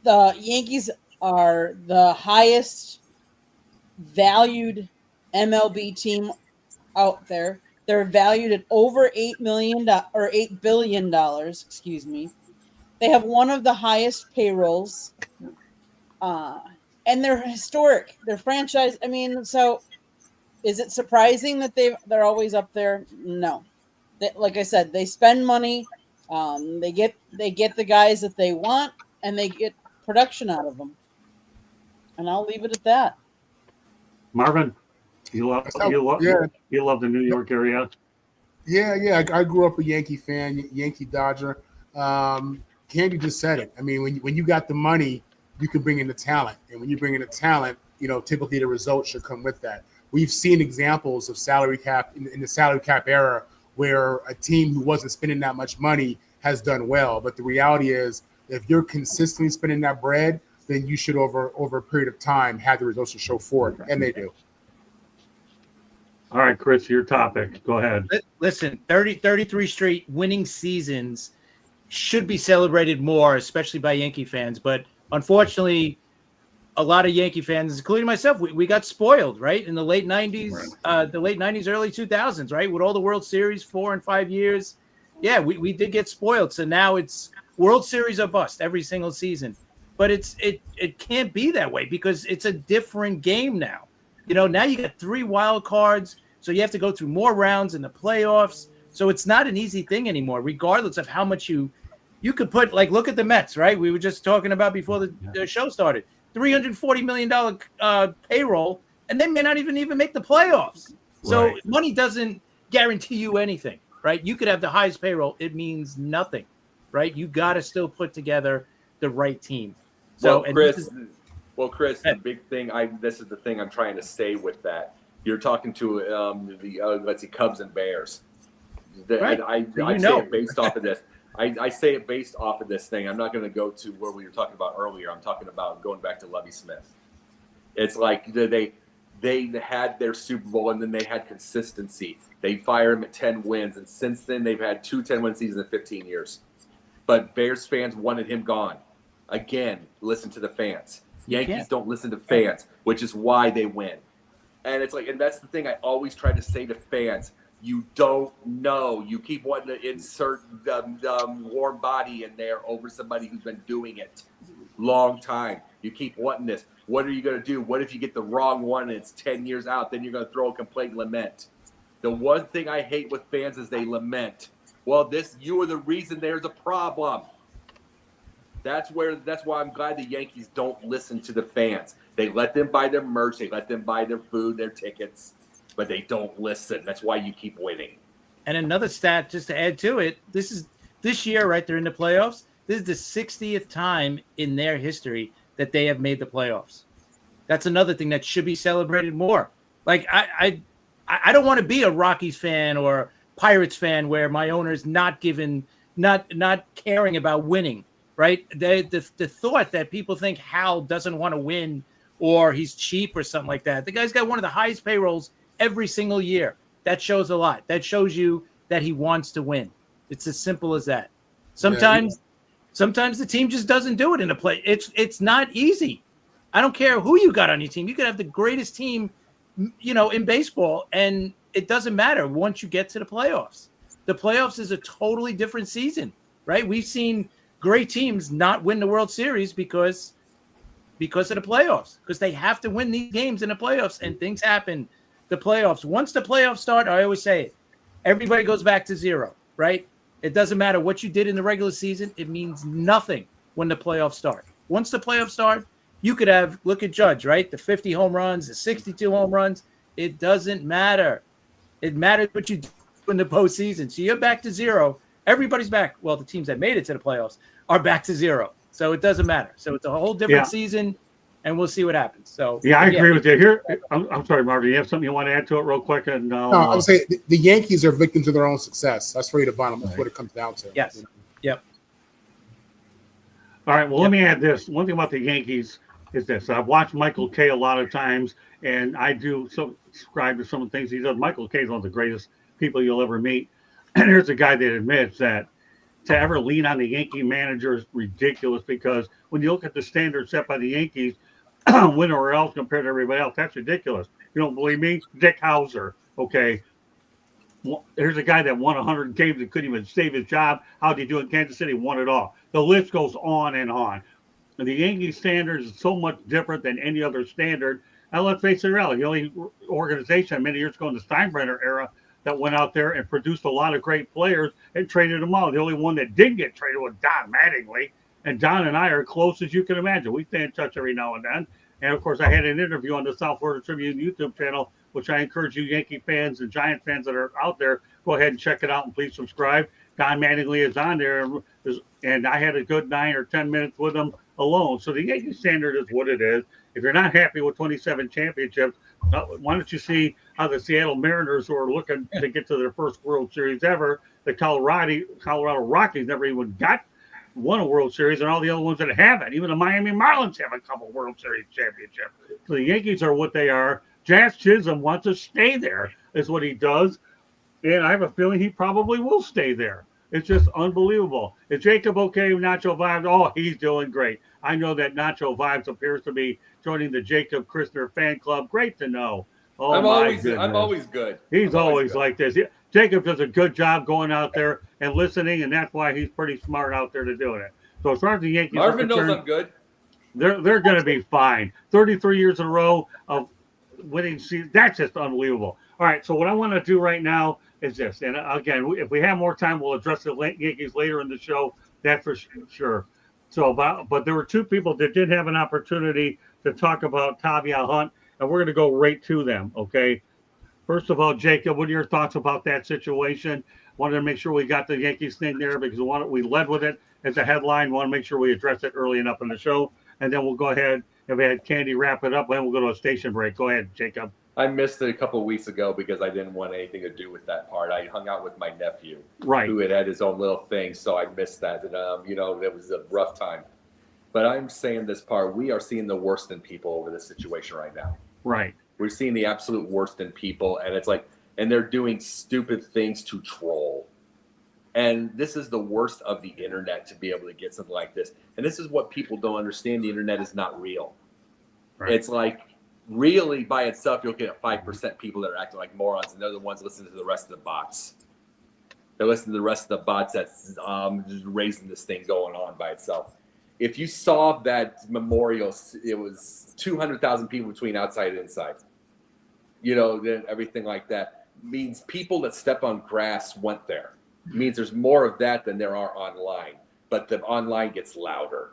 The Yankees are the highest valued MLB team out there. They're valued at over $8 billion. Excuse me. They have one of the highest payrolls. And they're historic. They're franchise. I mean, so is it surprising that they're always up there? No. Like I said, they spend money. They get the guys that they want, and they get production out of them. And I'll leave it at that. Marvin, you love the New York area. Yeah. I grew up a Yankee fan, Yankee Dodger. Candy just said it. I mean, when you got the money, you can bring in the talent. And when you bring in the talent, typically the results should come with that. We've seen examples of salary cap in the salary cap era where a team who wasn't spending that much money has done well. But the reality is, if you're consistently spending that bread, then you should over a period of time have the results to show for it. And they do. All right, Chris, your topic. Go ahead. Listen, 33 straight winning seasons should be celebrated more, especially by Yankee fans. But unfortunately, a lot of Yankee fans, including myself, we got spoiled, right? In the late 90s, early 2000s, right? With all the World Series, 4 and 5 years. Yeah, we did get spoiled. So now it's World Series or bust every single season. But it can't be that way because it's a different game now. Now you got 3 wild cards, so you have to go through more rounds in the playoffs. So it's not an easy thing anymore, regardless of how much you could put. Like, look at the Mets, right? We were just talking about before the show started. $340 million payroll, and they may not even make the playoffs. So money doesn't guarantee you anything, right? You could have the highest payroll. It means nothing, right? You got to still put together the right team. So, Chris, the big thing, this is the thing I'm trying to say with that. You're talking to the Cubs and Bears. I say it based off of this. I say it based off of this thing. I'm not going to go to where we were talking about earlier. I'm talking about going back to Lovie Smith. It's like they had their Super Bowl and then they had consistency. They fired him at 10 wins, and since then they've had 2 10-win seasons in 15 years. But Bears fans wanted him gone. Again, listen to the fans. Yankees don't listen to fans, which is why they win. And it's like, and that's the thing I always try to say to fans. You don't know. You keep wanting to insert the warm body in there over somebody who's been doing it long time. You keep wanting this. What are you going to do? What if you get the wrong one and it's 10 years out? Then you're going to throw a complaint and lament. The one thing I hate with fans is they lament. Well, you are the reason there's a problem. That's why I'm glad the Yankees don't listen to the fans. They let them buy their merch. They let them buy their food, their tickets. But they don't listen. That's why you keep winning. And another stat, just to add to it, this year, right? They're in the playoffs. This is the 60th time in their history that they have made the playoffs. That's another thing that should be celebrated more. Like I don't want to be a Rockies fan or Pirates fan where my owner is not caring about winning. Right? The thought that people think Hal doesn't want to win or he's cheap or something like that. The guy's got one of the highest payrolls every single year. That shows a lot. That shows you that he wants to win. It's as simple as that. Sometimes the team just doesn't do it in a play. It's not easy. I don't care who you got on your team. You could have the greatest team, in baseball, and it doesn't matter once you get to the playoffs. The playoffs is a totally different season, right? We've seen great teams not win the World Series because of the playoffs, because they have to win these games in the playoffs, and things happen. The playoffs, once the playoffs start, I always say it, everybody goes back to zero, right? It doesn't matter what you did in the regular season. It means nothing when the playoffs start. Once the playoffs start, you could look at Judge, right? The 50 home runs, the 62 home runs. It doesn't matter. It matters what you do in the postseason. So you're back to zero. Everybody's back. Well, the teams that made it to the playoffs are back to zero. So it doesn't matter. So it's a whole different season, and we'll see what happens. So I agree with you. Here, I'm sorry, Marvin. You have something you want to add to it real quick? And no, I would say the Yankees are victims of their own success. That's really the bottom. That's what it comes down to. Yes. Yep. All right. Well, let me add this. One thing about the Yankees is this. I've watched Michael Kay a lot of times, and I do subscribe to some of the things he does. Michael Kay is one of the greatest people you'll ever meet. And here's a guy that admits that to ever lean on the Yankee manager is ridiculous, because when you look at the standards set by the Yankees, winner or else compared to everybody else, that's ridiculous. You don't believe me? Dick Hauser, okay? Here's a guy that won 100 games and couldn't even save his job. How'd he do in Kansas City? Won it all. The list goes on and on. And the Yankee standards is so much different than any other standard. And let's face it, reality, the only organization many years ago in the Steinbrenner era that went out there and produced a lot of great players and traded them out. The only one that didn't get traded was Don Mattingly. And Don and I are close as you can imagine. We stay in touch every now and then. And, of course, I had an interview on the South Florida Tribune YouTube channel, which I encourage you Yankee fans and Giant fans that are out there, go ahead and check it out and please subscribe. Don Mattingly is on there, and I had a good 9 or 10 minutes with him alone. So the Yankee standard is what it is. If you're not happy with 27 championships, why don't you see how the Seattle Mariners, who are looking to get to their first World Series ever, the Colorado Rockies never even won a World Series, and all the other ones that haven't. Even the Miami Marlins have a couple World Series championships. So the Yankees are what they are. Jazz Chisholm wants to stay there, is what he does. And I have a feeling he probably will stay there. It's just unbelievable. Is Jacob okay? Nacho Vibes? Oh, he's doing great. I know that Nacho Vibes appears to be joining the Jacob Christner fan club. Great to know. Oh, I'm my always goodness. good. He's always good. like this. Jacob does a good job going out there and listening, and that's why he's pretty smart out there to doing it. So as far as the Yankees Marvin are concerned, knows I'm good. they're going to be fine. 33 years in a row of winning season. That's just unbelievable. All right, so what I want to do right now is this. And again, if we have more time, we'll address the Yankees later in the show. That's for sure. So, but there were two people that did have an opportunity to talk about Tavia Hunt, and we're going to go right to them, okay? First of all, Jacob, what are your thoughts about that situation? Wanted to make sure we got the Yankees thing there because we led with it as a headline. Want to make sure we address it early enough in the show, and then we'll go ahead. If we had Candy wrap it up, then we'll go to a station break. Go ahead, Jacob. I missed it a couple of weeks ago because I didn't want anything to do with that part. I hung out with my nephew, right, who had his own little thing, so I missed that. And it was a rough time. But I'm saying this part: we are seeing the worst in people over this situation right now. Right. We're seeing the absolute worst in people, and it's like, and they're doing stupid things to troll. And this is the worst of the internet to be able to get something like this. And this is what people don't understand. The internet is not real. Right. It's like, really by itself, you'll get 5% people that are acting like morons, and they're the ones listening to the rest of the bots. They're listening to the rest of the bots that's just raising this thing going on by itself. If you saw that memorial, it was 200,000 people between outside and inside. Then everything like that means people that step on grass went there. It means there's more of that than there are online. But the online gets louder.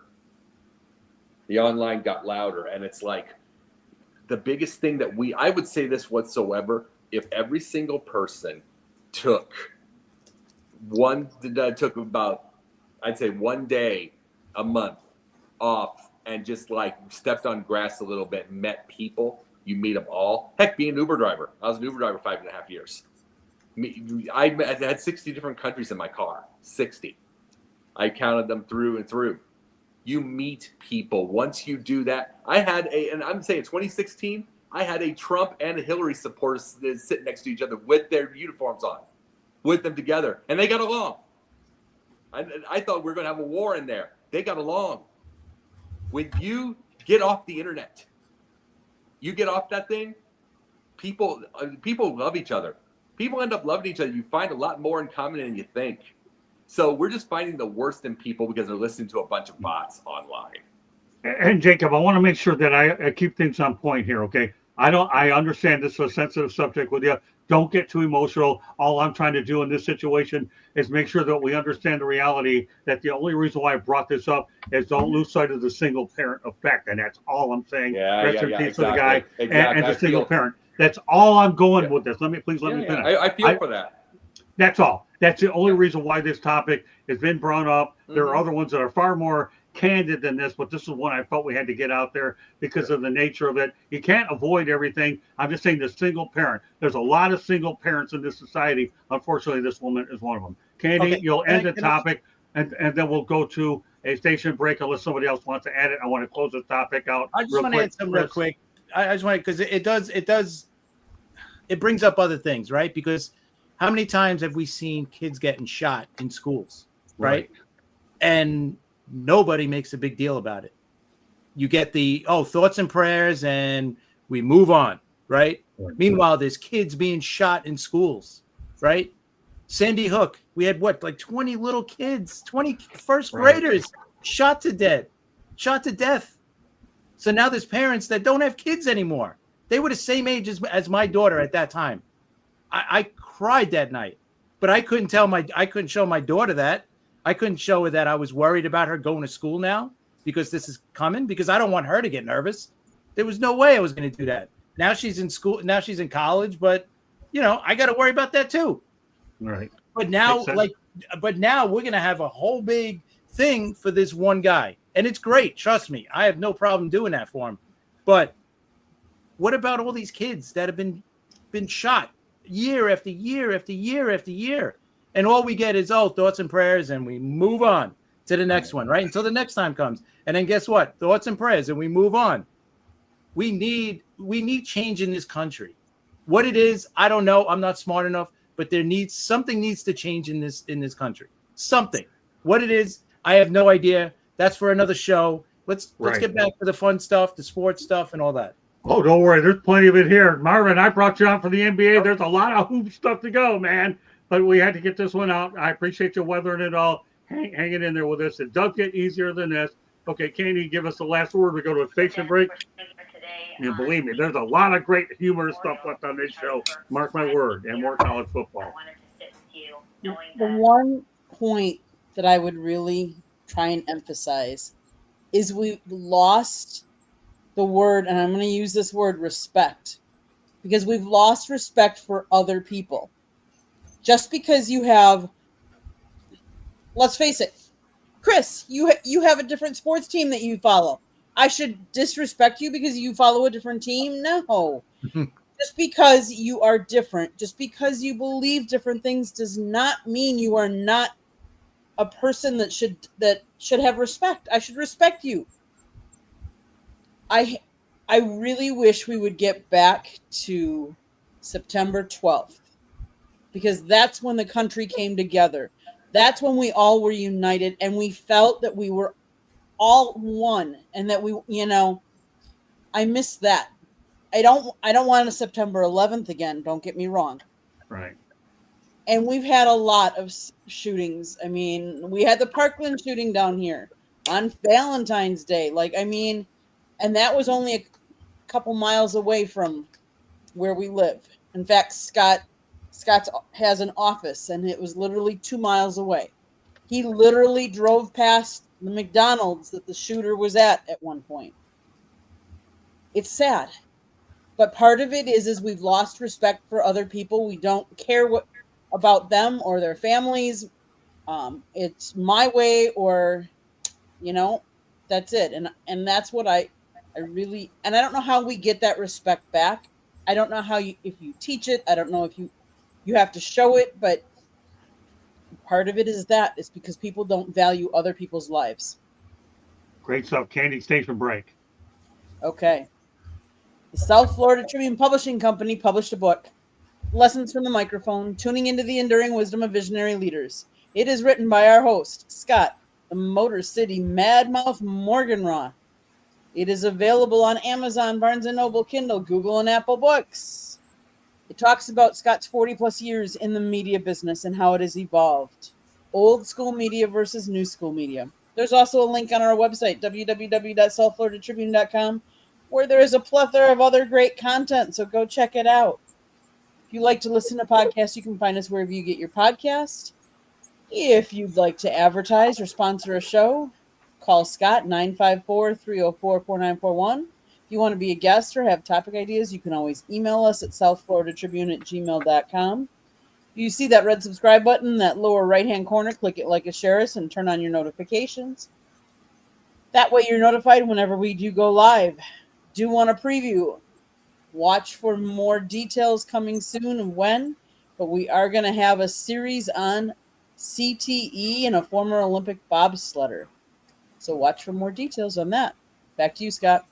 The online got louder, and it's like the biggest thing that I would say this whatsoever, if every single person took about, I'd say 1 day a month off and just like stepped on grass a little bit and met people, you meet them all. Heck, being an Uber driver. I was an Uber driver 5.5 years. I had 60 different countries in my car. 60. I counted them through and through. You meet people. Once you do that, and I'm saying 2016, I had a Trump and a Hillary supporters sitting next to each other with their uniforms on, with them together, and they got along. I thought we were going to have a war in there. They got along. When you get off the internet, you get off that thing, people love each other. People end up loving each other. You find a lot more in common than you think. So we're just finding the worst in people because they're listening to a bunch of bots online. And Jacob, I want to make sure that I keep things on point here, okay? I understand this is a sensitive subject with you. Don't get too emotional. All I'm trying to do in this situation is make sure that we understand the reality that the only reason why I brought this up is don't lose sight of the single parent effect. And that's all I'm saying. Rest in peace to the guy and the single parent. That's all I'm going with this. Let me finish. I feel for that. That's all. That's the only reason why this topic has been brought up. There are other ones that are far more candid than this, but this is one I felt we had to get out there because of the nature of it. You can't avoid everything. I'm just saying the single parent. There's a lot of single parents in this society. Unfortunately, this woman is one of them. Candy, you'll end the topic, and then we'll go to a station break unless somebody else wants to add it. I want to close the topic out. I just want to add something real quick. I just want to, because it brings up other things, right? Because how many times have we seen kids getting shot in schools, right? And nobody makes a big deal about it. You get the thoughts and prayers, and we move on, right? Meanwhile, there's kids being shot in schools, right? Sandy Hook, we had like 20 little kids, 20 first graders shot to death. So now there's parents that don't have kids anymore. They were the same age as my daughter at that time. I cried that night, but I couldn't show my daughter that. I couldn't show her that I was worried about her going to school now because this is coming, because I don't want her to get nervous. There was no way I was going to do that. Now she's in school. Now she's in college, but I got to worry about that too. Right. But now, we're going to have a whole big thing for this one guy. And it's great. Trust me. I have no problem doing that for him. But what about all these kids that have been shot year after year after year after year? And all we get is, thoughts and prayers, and we move on to the next one, right? Until the next time comes. And then guess what? Thoughts and prayers, and we move on. We need change in this country. What it is, I don't know. I'm not smart enough, but something needs to change in this country. Something. What it is, I have no idea. That's for another show. Let's Right. get back to the fun stuff, the sports stuff, and all that. Oh, don't worry. There's plenty of it here. Marvin, I brought you on for the NBA. There's a lot of hoop stuff to go, man. But we had to get this one out. I appreciate you weathering it all, hanging in there with us. It does get easier than this. Okay, Candy, give us the last word. We go to a station break. And believe me, there's a lot of great humorous stuff left on this show. Mark my word, and more college football. The one point that I would really try and emphasize is we lost the word, and I'm going to use this word, respect, because we've lost respect for other people. Just because you have, let's face it, Chris, you have a different sports team that you follow. I should disrespect you because you follow a different team? No. Just because you are different, just because you believe different things does not mean you are not a person that should have respect. I should respect you. I really wish we would get back to September 12th, because that's when the country came together. That's when we all were united and we felt that we were all one, and that we, I miss that. I don't want a September 11th again. Don't get me wrong. Right. And we've had a lot of shootings. I mean, we had the Parkland shooting down here on Valentine's Day. And that was only a couple miles away from where we live. In fact, Scott has an office, and it was literally 2 miles away. He literally drove past the McDonald's that the shooter was at one point. It's sad. But part of it is we've lost respect for other people. We don't care about them or their families. It's my way, or, that's it. And that's what I really, and I don't know how we get that respect back. I don't know if you teach it. I don't know if you have to show it, but part of it is because people don't value other people's lives. Great stuff. Candy, station break. Okay. The South Florida Tribune Publishing Company published a book, Lessons from the Microphone, Tuning into the Enduring Wisdom of Visionary Leaders. It is written by our host, Scott, the Motor City Madmouth Morganraw. It is available on Amazon, Barnes & Noble, Kindle, Google, and Apple Books. It talks about Scott's 40-plus years in the media business and how it has evolved. Old school media versus new school media. There's also a link on our website, www.southfloridatribune.com, where there is a plethora of other great content, so go check it out. If you like to listen to podcasts, you can find us wherever you get your podcast. If you'd like to advertise or sponsor a show, call Scott, 954-304-4941. If you want to be a guest or have topic ideas, you can always email us at southfloridatribune@gmail.com. If you see that red subscribe button, that lower right-hand corner, click it, like, and share us, and turn on your notifications. That way you're notified whenever we do go live. Do want a preview. Watch for more details coming soon and when, but we are going to have a series on CTE and a former Olympic bobsledder. So watch for more details on that. Back to you, Scott.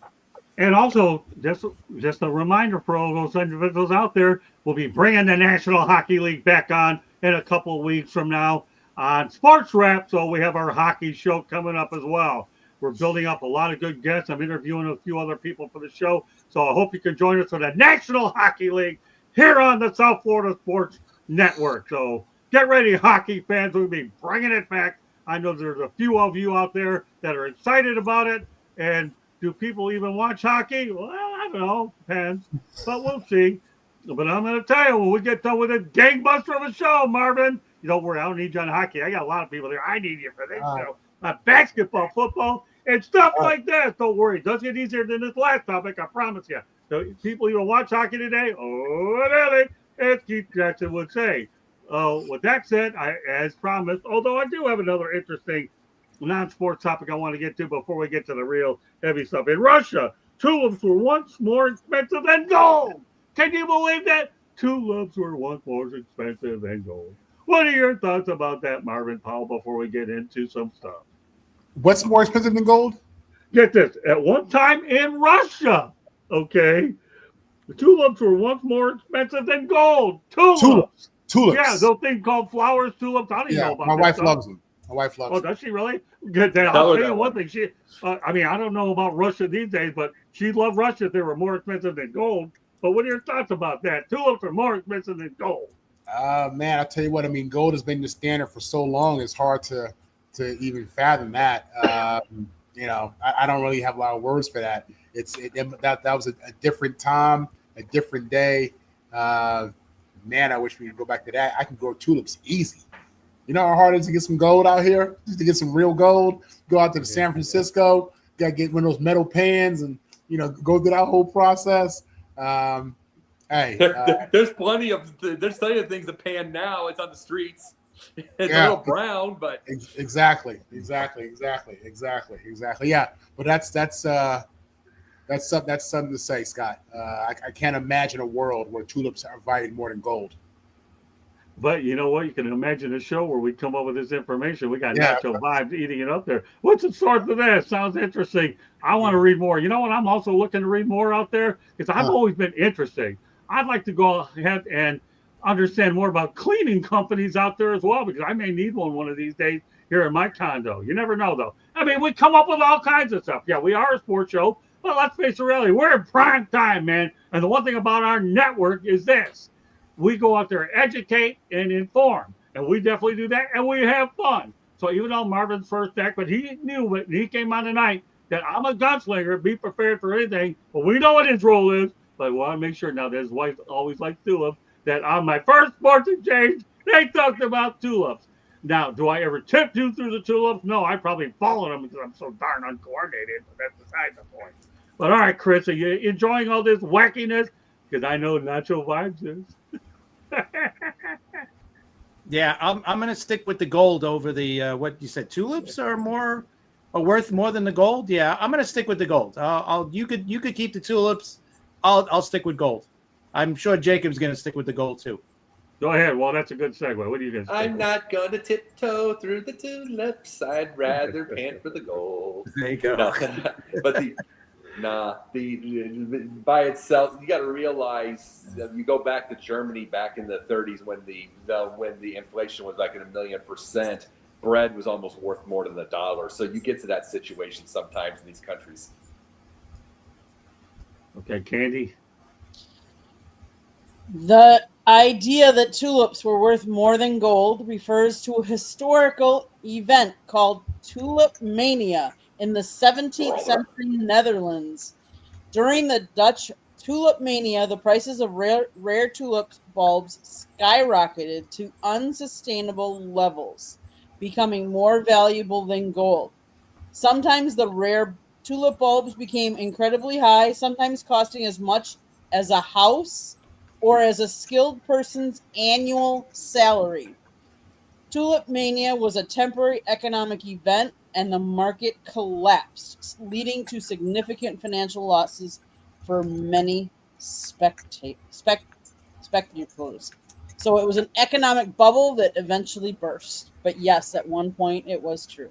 And also, just a reminder for all those individuals out there, we'll be bringing the National Hockey League back on in a couple of weeks from now on Sports Wrap. So we have our hockey show coming up as well. We're building up a lot of good guests. I'm interviewing a few other people for the show. So I hope you can join us for the National Hockey League here on the South Florida Sports Network. So get ready, hockey fans. We'll be bringing it back. I know there's a few of you out there that are excited about it. And do people even watch hockey? Well, I don't know. Depends. But we'll see. But I'm going to tell you, when we get done with a gangbuster of a show, Marvin, you don't worry. I don't need you on hockey. I got a lot of people there. I need you for this show. Basketball, football, and stuff like that. Don't worry. It does get easier than this last topic, I promise you. So people even watch hockey today? Oh, really? As Keith Jackson would say. With that said, as promised, although I do have another interesting non-sports topic I want to get to before we get to the real heavy stuff. In Russia, tulips were once more expensive than gold. Can you believe that? Tulips were once more expensive than gold. What are your thoughts about that, Marvin Powell, before we get into some stuff? What's more expensive than gold? Get this. At one time in Russia, okay, the tulips were once more expensive than gold. Tulips. Tulips. Yeah, those things called flowers, tulips. I don't even know about my that wife stuff. loves them. My wife loves Oh, it. does she really? Good. Then I'll tell you one thing. She, I mean, I don't know about Russia these days, but she'd love Russia if they were more expensive than gold. But what are your thoughts about that? Tulips are more expensive than gold. Man, I tell you what. I mean, gold has been the standard for so long. It's hard to even fathom that. I don't really have a lot of words for that. That was a different time, a different day. Man, I wish we could go back to that. I can grow tulips easy. You know how hard it is to get some gold out here? Just to get some real gold, go out to San Francisco, gotta get one of those metal pans and go through that whole process. There's plenty of things to pan now. It's on the streets. It's a little brown, but exactly. Yeah, but that's something to say, Scott. I can't imagine a world where tulips are valued more than gold. But you know what? You can imagine a show where we come up with this information. We got natural vibes eating it up there. What's the source of that? Sounds interesting. I want to read more. You know what? I'm also looking to read more out there because I've always been interested. I'd like to go ahead and understand more about cleaning companies out there as well because I may need one of these days here in my condo. You never know, though. I mean, we come up with all kinds of stuff. Yeah, we are a sports show, but let's face it, really, we're in prime time, man. And the one thing about our network is this. We go out there, educate, and inform. And we definitely do that, and we have fun. So even though Marvin's first deck, but he knew it, and he came on tonight, that I'm a gunslinger, be prepared for anything. But we know what his role is. But I want to make sure now that his wife always likes tulips, that on my first sports exchange, they talked about tulips. Now, do I ever tip you through the tulips? No, I probably follow them because I'm so darn uncoordinated, but that's beside the point. But all right, Chris, are you enjoying all this wackiness? Because I know Nacho Vibes is. Yeah, I'm going to stick with the gold over the what you said. Tulips are worth more than the gold. Yeah, I'm going to stick with the gold. You could keep the tulips. I'll stick with gold. I'm sure Jacob's going to stick with the gold too. Go ahead. Well, that's a good segue. What are you going to say? I'm not going to tiptoe through the tulips. I'd rather pant for the gold. There you go. No, but the by itself, you got to realize that you go back to Germany back in the 30s when the inflation was like at 1,000,000%. Bread was almost worth more than $1. So you get to that situation sometimes in these countries. Okay, Candy. The idea that tulips were worth more than gold refers to a historical event called Tulip Mania in the 17th century Netherlands. During the Dutch Tulip Mania, the prices of rare tulip bulbs skyrocketed to unsustainable levels, becoming more valuable than gold. Sometimes the rare tulip bulbs became incredibly high, sometimes costing as much as a house or as a skilled person's annual salary. Tulip Mania was a temporary economic event and the market collapsed, leading to significant financial losses for many spectators. So it was an economic bubble that eventually burst. But yes, at one point it was true.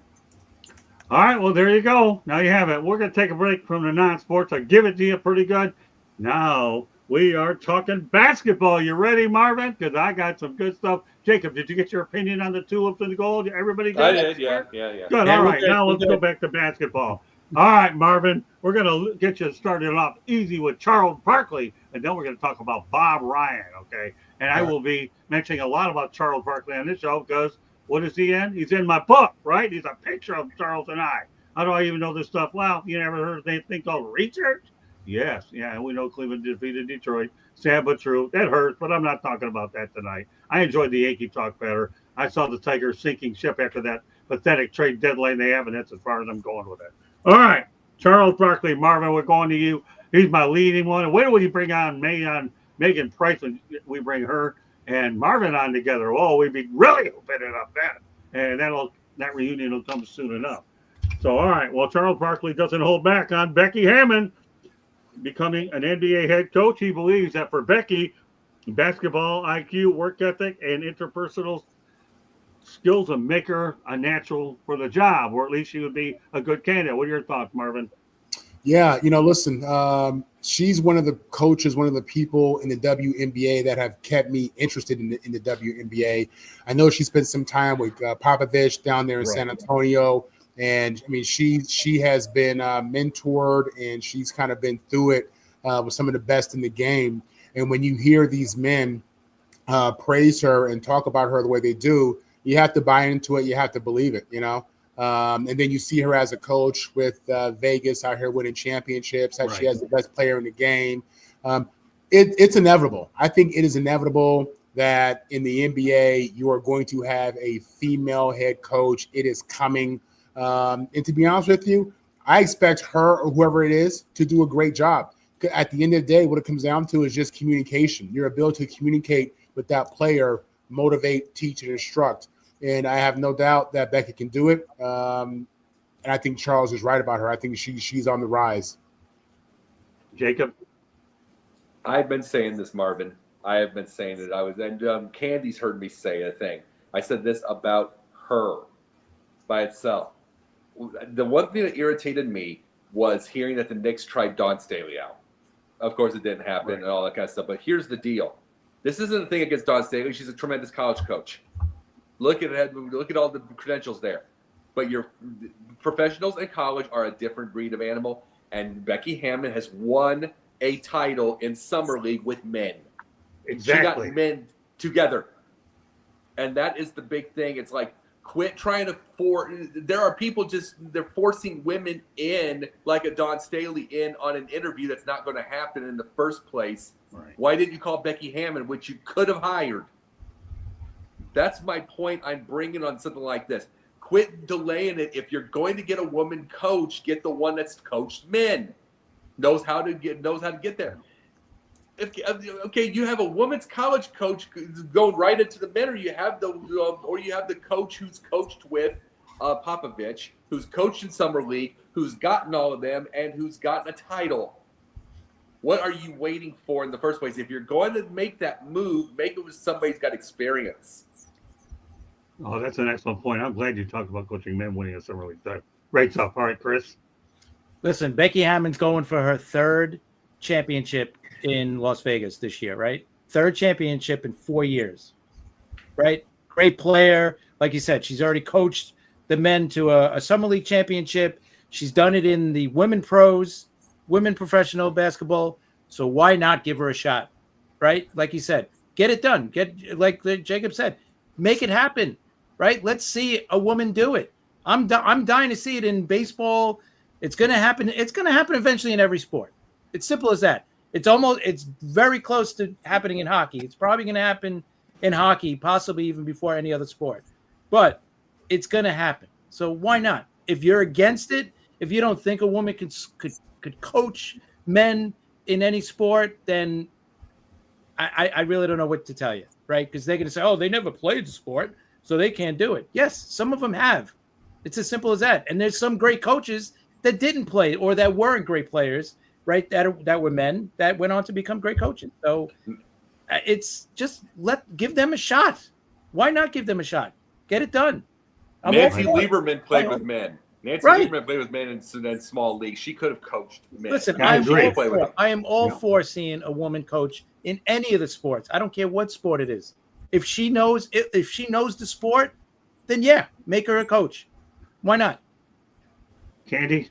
All right, well, there you go. Now you have it. We're going to take a break from the non-sports. I give it to you pretty good. Now we are talking basketball. You ready, Marvin? Because I got some good stuff. Jacob, did you get your opinion on the tulips and the gold? Everybody good? I did, yeah. Good, all right. Now let's go back to basketball. All right, Marvin, we're going to get you started off easy with Charles Barkley, and then we're going to talk about Bob Ryan, okay? And I will be mentioning a lot about Charles Barkley on this show because what is he in? He's in my book, right? He's a picture of Charles and I. How do I even know this stuff? Well, you never heard of anything called research? Yes, yeah, we know Cleveland defeated Detroit. Sad but true. That hurts, but I'm not talking about that tonight. I enjoyed the Yankee talk better. I saw the Tigers sinking ship after that pathetic trade deadline they have, and that's as far as I'm going with it. All right, Charles Barkley, Marvin, we're going to you. He's my leading one. And when will you bring on Megan Price when we bring her and Marvin on together? Oh, we'd be really opening up then. And that reunion will come soon enough. So, all right, well, Charles Barkley doesn't hold back on Becky Hammon becoming an NBA head coach. He believes that for Becky, basketball IQ, work ethic, and interpersonal skills will make her a natural for the job, or at least she would be a good candidate. What are your thoughts, Marvin? Yeah, listen, she's one of the coaches, one of the people in the WNBA that have kept me interested in the WNBA. I know she spent some time with Popovich down there in San Antonio, and I mean, she has been mentored, and she's kind of been through it with some of the best in the game. And when you hear these men praise her and talk about her the way they do, you have to buy into it. You have to believe it, and then you see her as a coach with Vegas out here winning championships. She has the best player in the game. It's inevitable. I think it is inevitable that in the NBA you are going to have a female head coach. It is coming. And to be honest with you, I expect her or whoever it is to do a great job. At the end of the day, what it comes down to is just communication, your ability to communicate with that player, motivate, teach, and instruct. And I have no doubt that Becky can do it. And I think Charles is right about her. I think she's on the rise. Jacob? I've been saying this, Marvin. I have been saying it. And Candy's heard me say a thing. I said this about her by itself. The one thing that irritated me was hearing that the Knicks tried Dawn Staley out. Of course, it didn't happen and all that kind of stuff. But here's the deal. This isn't a thing against Dawn Staley. She's a tremendous college coach. Look at all the credentials there. But your professionals in college are a different breed of animal. And Becky Hammon has won a title in Summer League with men. Exactly. She got men together. And that is the big thing. It's like, quit trying to there are people they're forcing women in, like a Dawn Staley in on an interview that's not going to happen in the first place. Right. Why didn't you call Becky Hammon, which you could have hired? That's my point I'm bringing on something like this. Quit delaying it. If you're going to get a woman coach, get the one that's coached men, knows how to get there. Okay, you have a women's college coach going right into the men, or you have the coach who's coached with Popovich, who's coached in Summer League, who's gotten all of them, and who's gotten a title. What are you waiting for in the first place? If you're going to make that move, make it with somebody who's got experience. Oh, that's an excellent point. I'm glad you talked about coaching men winning a Summer League title. Great stuff. All right, Chris. Listen, Becky Hammon's going for her third championship in Las Vegas this year, right? Third championship in 4 years, right? Great player. Like you said, she's already coached the men to a Summer League championship. She's done it in the women professional basketball. So why not give her a shot, right? Like you said, get it done. Like Jacob said, make it happen, right? Let's see a woman do it. I'm dying to see it in baseball. It's going to happen. It's going to happen eventually in every sport. It's simple as that. It's very close to happening in hockey. It's probably going to happen in hockey, possibly even before any other sport. But it's going to happen. So why not? If you're against it, if you don't think a woman could coach men in any sport, then I really don't know what to tell you, right? Because they're going to say, oh, they never played the sport, so they can't do it. Yes, some of them have. It's as simple as that. And there's some great coaches that didn't play or that weren't great players, right? That were men that went on to become great coaches. So it's just give them a shot. Why not give them a shot? Get it done. Nancy Lieberman played with men. Lieberman played with men in small leagues. She could have coached men. Listen, I am all for seeing a woman coach in any of the sports. I don't care what sport it is. If she knows the sport, then yeah, make her a coach. Why not? Candy?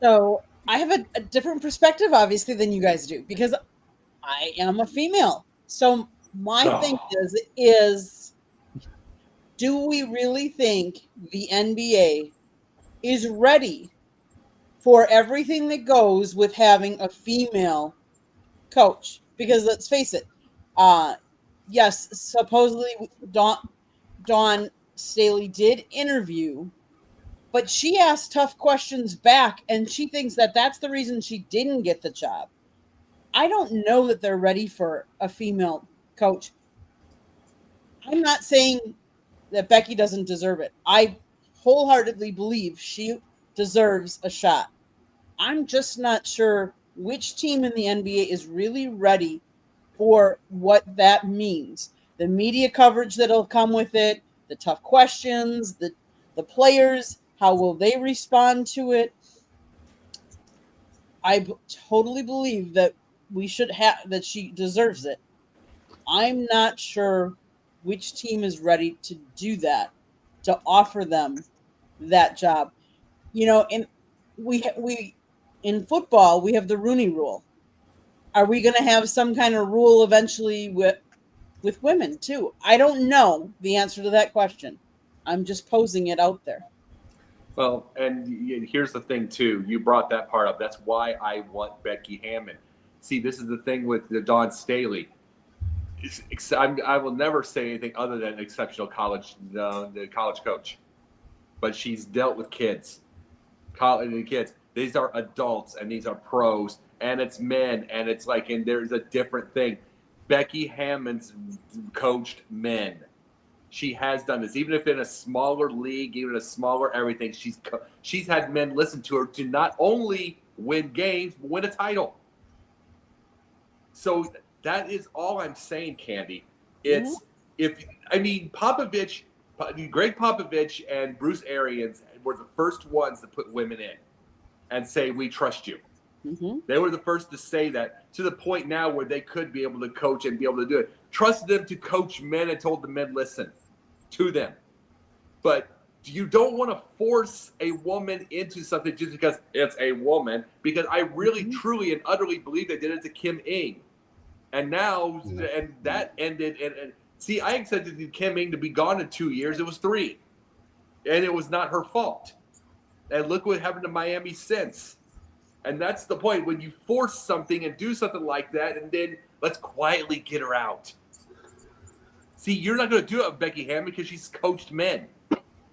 So I have a different perspective, obviously, than you guys do, because I am a female. So my thing is, do we really think the NBA is ready for everything that goes with having a female coach? Because let's face it, yes, supposedly Dawn Staley did interview, but she asked tough questions back, and she thinks that that's the reason she didn't get the job. I don't know that they're ready for a female coach. I'm not saying that Becky doesn't deserve it. I wholeheartedly believe she deserves a shot. I'm just not sure which team in the NBA is really ready for what that means. The media coverage that'll come with it, the tough questions, the players How will they respond to it? I totally believe that we should have that she deserves it. I'm not sure which team is ready to do that, to offer them that job. And we in football we have the Rooney Rule. Are we going to have some kind of rule eventually with women too? I don't know the answer to that question. I'm just posing it out there. Well, and here's the thing too. You brought that part up. That's why I want Becky Hammon. See, this is the thing with the Dawn Staley. I will never say anything other than exceptional the college coach. But she's dealt with kids. Kids. These are adults and these are pros, and it's men, and it's like, and there's a different thing. Becky Hammon's coached men. She has done this, even if in a smaller league, even a smaller everything. She's had men listen to her to not only win games, but win a title. So that is all I'm saying, Candy. It's Popovich, Greg Popovich, and Bruce Arians were the first ones to put women in and say, we trust you. Mm-hmm. They were the first to say that, to the point now where they could be able to coach and be able to do it. Trusted them to coach men and told the men, listen to them. But you don't want to force a woman into something just because it's a woman, because I really, truly, and utterly believe they did it to Kim Ng. And now, and that ended. And see, I expected Kim Ng to be gone in 2 years. It was 3. And it was not her fault. And look what happened to Miami since. And that's the point. When you force something and do something like that, and then let's quietly get her out. See, you're not going to do it with Becky Hammon because she's coached men.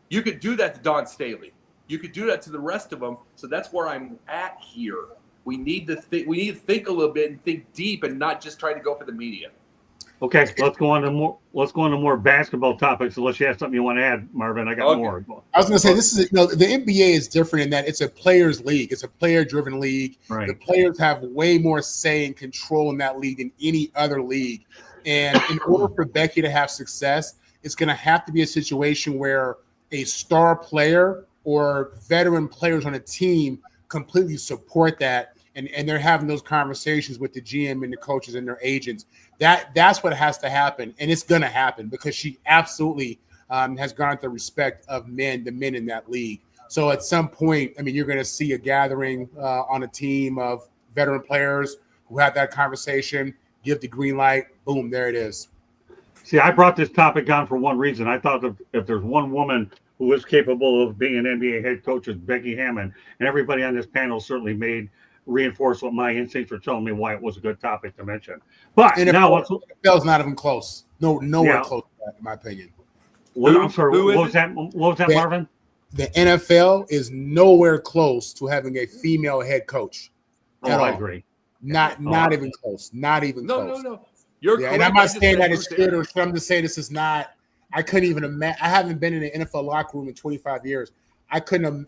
You could do that to Dawn Staley. You could do that to the rest of them. So that's where I'm at here. We need to think. We need to think a little bit and think deep, and not just try to go for the media. Okay, let's go on to more basketball topics. Unless you have something you want to add, Marvin, I got more. I was going to say the NBA is different in that it's a players' league. It's a player-driven league. Right. The players have way more say and control in that league than any other league. And in order for Becky to have success, it's going to have to be a situation where a star player or veteran players on a team completely support that, and they're having those conversations with the GM and the coaches and their agents. That's what has to happen, and it's going to happen because she absolutely has garnered the respect of the men in that league. So at some point, you're going to see a gathering on a team of veteran players who have that conversation, give the green light, boom, there it is. See, I brought this topic on for one reason. I thought if there's one woman who is capable of being an NBA head coach, is Becky Hammon, and everybody on this panel certainly reinforced what my instincts were telling me why it was a good topic to mention. But NFL's not even close. Nowhere close to that, in my opinion. I'm sorry. What was that, Marvin? The NFL is nowhere close to having a female head coach. I agree. Not even close. Not even close. No. You're correct. And I'm not saying that it's good or something to say this is not. I couldn't even imagine. I haven't been in an NFL locker room in 25 years. I couldn't.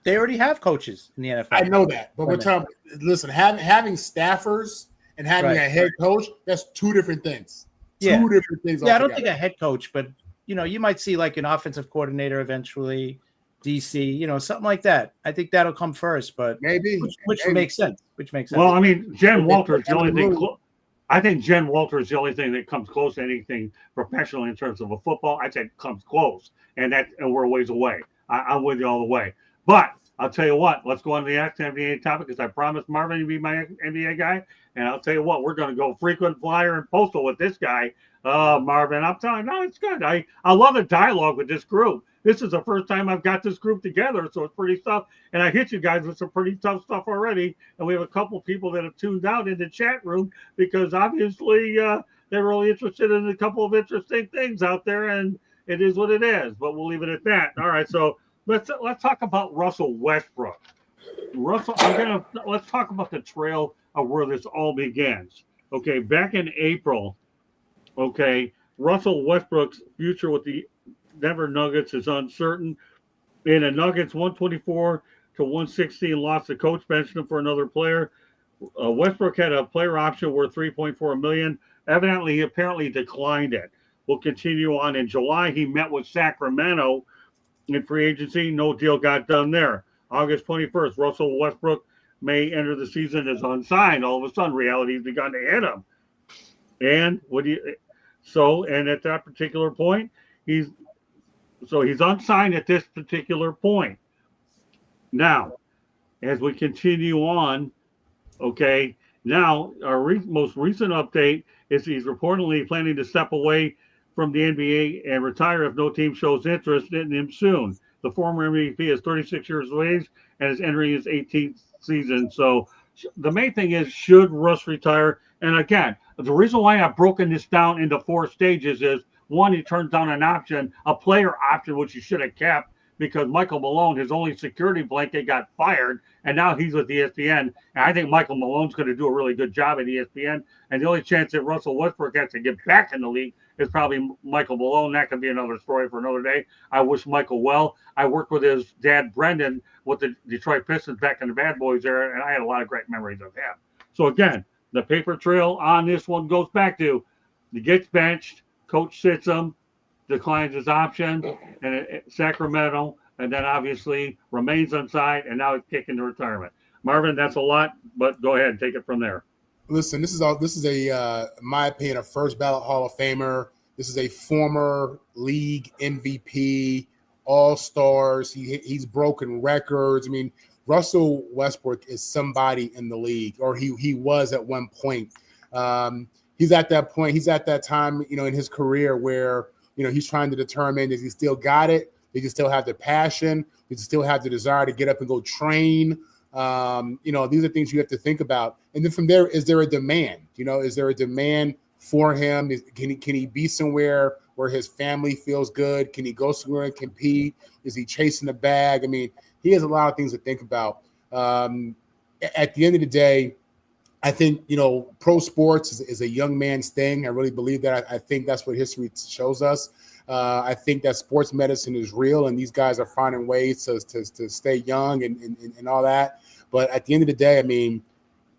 They already have coaches in the NFL. I know that, but we're talking. Listen, having staffers and having a head coach, that's two different things. Yeah. Two different things. Yeah, I don't think a head coach, but you might see like an offensive coordinator eventually, DC, something like that. I think that'll come first, but maybe which makes sense. Well, Jen Walter is the only thing. I think Jen Walter is the only thing that comes close to anything professional in terms of a football. I think comes close, and we're a ways away. I'm with you all the way. But I'll tell you what. Let's go on to the next NBA topic because I promised Marvin to be my NBA guy, and I'll tell you what. We're going to go frequent flyer and postal with this guy, Marvin. I'm telling you, no, it's good. I love the dialogue with this group. This is the first time I've got this group together, so it's pretty tough. And I hit you guys with some pretty tough stuff already. And we have a couple people that have tuned out in the chat room because obviously they're really interested in a couple of interesting things out there, and it is what it is. But we'll leave it at that. All right, so let's talk about Russell Westbrook. Let's talk about the trail of where this all begins. Okay, back in April, Russell Westbrook's future with the Denver Nuggets is uncertain. In a Nuggets 124 to 116 loss, the coach benched him for another player. Westbrook had a player option worth $3.4 million. Evidently, he apparently declined it. We'll continue on. In July, he met with Sacramento in free agency. No deal got done there. August 21st, Russell Westbrook may enter the season as unsigned. All of a sudden, reality's begun to hit him. And and at that particular point, he's unsigned at this particular point. Now, as we continue on, okay, now our most recent update is he's reportedly planning to step away from the NBA and retire if no team shows interest in him soon. The former MVP is 36 years of age and is entering his 18th season. So the main thing is, should Russ retire? And again, the reason why I've broken this down into 4 stages is, one, he turns down an option, a player option, which he should have kept, because Michael Malone, his only security blanket, got fired, and now he's with ESPN. And I think Michael Malone's going to do a really good job at ESPN. And the only chance that Russell Westbrook has to get back in the league is probably Michael Malone. That could be another story for another day. I wish Michael well. I worked with his dad, Brendan, with the Detroit Pistons back in the Bad Boys era, and I had a lot of great memories of him. So again, the paper trail on this one goes back to he gets benched, coach sits him, declines his option, and Sacramento, and then obviously remains unsigned, and now he's kicking to retirement. Marvin, that's a lot, but go ahead and take it from there. Listen, this is in my opinion, a first ballot Hall of Famer. This is a former league MVP, all-stars. He's broken records. I mean, Russell Westbrook is somebody in the league, or he was at one point. He's at that point. He's at that time, in his career where, he's trying to determine, does he still got it? Does he still have the passion? Does he still have the desire to get up and go train? These are things you have to think about. And then from there, is there a demand? Is there a demand for him? Can he be somewhere where his family feels good? Can he go somewhere and compete? Is he chasing the bag? I mean, he has a lot of things to think about. At the end of the day, I think, pro sports is a young man's thing. I really believe that. I think that's what history shows us. I think that sports medicine is real, and these guys are finding ways to stay young and all that. But at the end of the day, I mean,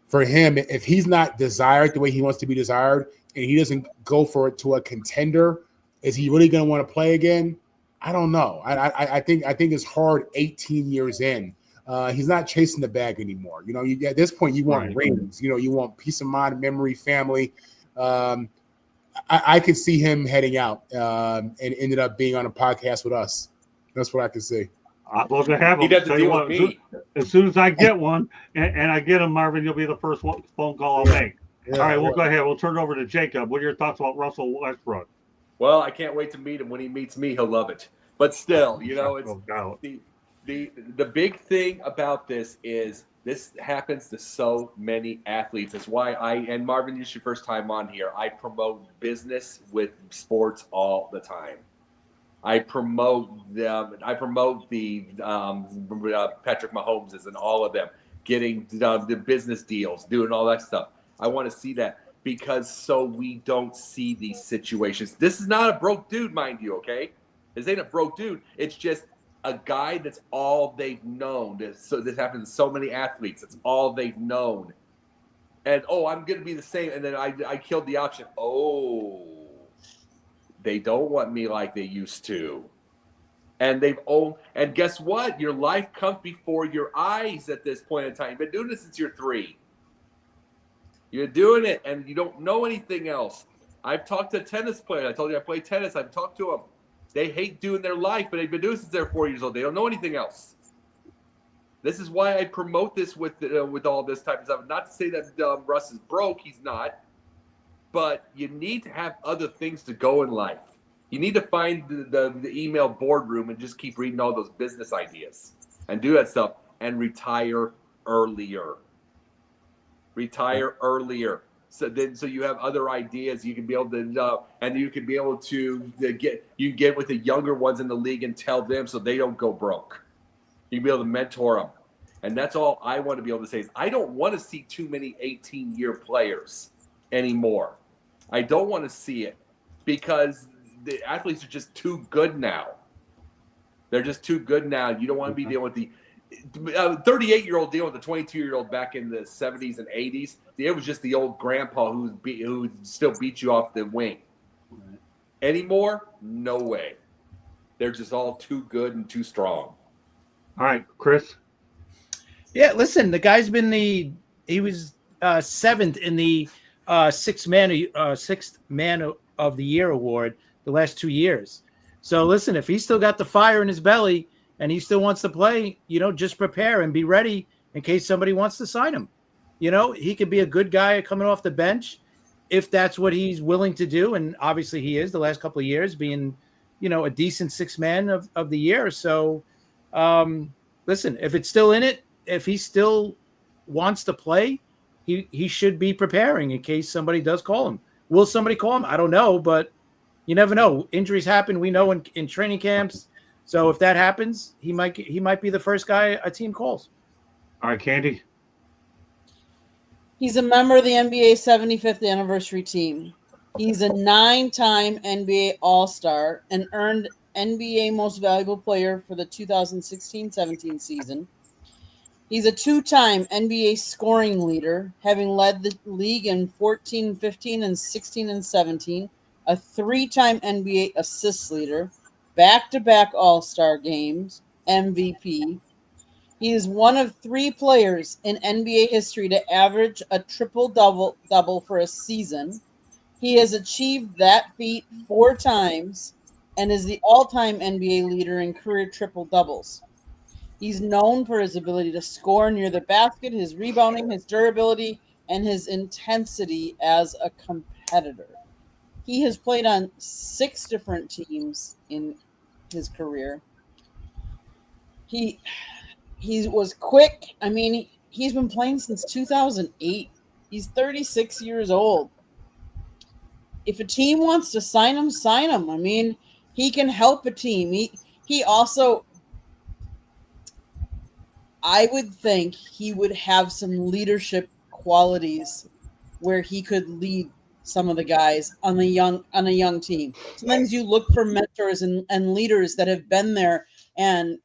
for him, if he's not desired the way he wants to be desired, and he doesn't go for it to a contender, is he really going to want to play again? I don't know. I think it's hard 18 years in. He's not chasing the bag anymore. At this point, you want rings. You want peace of mind, memory, family. I could see him heading out and ended up being on a podcast with us. That's what I could see. I'd love to have him. He'd have to deal with me. As soon as I get one, and I get him, Marvin, you'll be the first phone call I'll make. All right, we'll go ahead. We'll turn it over to Jacob. What are your thoughts about Russell Westbrook? Well, I can't wait to meet him. When he meets me, he'll love it. But still, it's the big thing about this is this happens to so many athletes. That's why and Marvin, this is your first time on here. I promote business with sports all the time. I promote them. I promote the Patrick Mahomeses and all of them getting the business deals, doing all that stuff. I want to see that because so we don't see these situations. This is not a broke dude, mind you, okay? This ain't a broke dude. It's just a guy that's all they've known. This happens to so many athletes. It's all they've known. And, I'm going to be the same. And then I killed the option. They don't want me like they used to. And and guess what? Your life comes before your eyes at this point in time. You've been doing this since you're 3. You're doing it, and you don't know anything else. I've talked to tennis players. I told you I play tennis. I've talked to them. They hate doing their life, but they've been doing it since they're 4 years old. They don't know anything else. This is why I promote this with all this type of stuff. Not to say that Russ is broke. He's not. But you need to have other things to go in life. You need to find the email boardroom and just keep reading all those business ideas and do that stuff and retire earlier. Retire earlier. So you have other ideas. You can be able to and you can be able to get with the younger ones in the league and tell them so they don't go broke. You can be able to mentor them. And that's all I want to be able to say is I don't want to see too many 18-year players anymore. I don't want to see it because the athletes are just too good now. They're just too good now. You don't want to be dealing with the 38-year-old dealing with the 22-year-old back in the 70s and 80s. It was just the old grandpa who still beat you off the wing. Anymore? No way. They're just all too good and too strong. All right, Chris. Yeah, listen, the guy's been he was seventh in the sixth man of the year award the last 2 years. So listen, if he's still got the fire in his belly and he still wants to play, just prepare and be ready in case somebody wants to sign him. He could be a good guy coming off the bench if that's what he's willing to do. And obviously he is the last couple of years being, a decent sixth man of the year. So listen, if it's still in it, if he still wants to play, he should be preparing in case somebody does call him. Will somebody call him? I don't know, but you never know. Injuries happen. We know in training camps. So if that happens, he might be the first guy a team calls. All right, Candy. He's a member of the NBA 75th anniversary team. He's a 9-time NBA All-Star and earned NBA Most Valuable Player for the 2016-17 season. He's a 2-time NBA scoring leader, having led the league in 14-15 and 16-17, a 3-time NBA assist leader, back-to-back All-Star games, MVP. He is one of 3 players in NBA history to average a triple-double for a season. He has achieved that feat 4 times and is the all-time NBA leader in career triple-doubles. He's known for his ability to score near the basket, his rebounding, his durability, and his intensity as a competitor. He has played on 6 different teams in his career. He was quick. I mean, he's been playing since 2008. He's 36 years old. If a team wants to sign him, sign him. I mean, he can help a team. He also, I would think he would have some leadership qualities where he could lead some of the guys on a young team. Sometimes you look for mentors and leaders that have been there and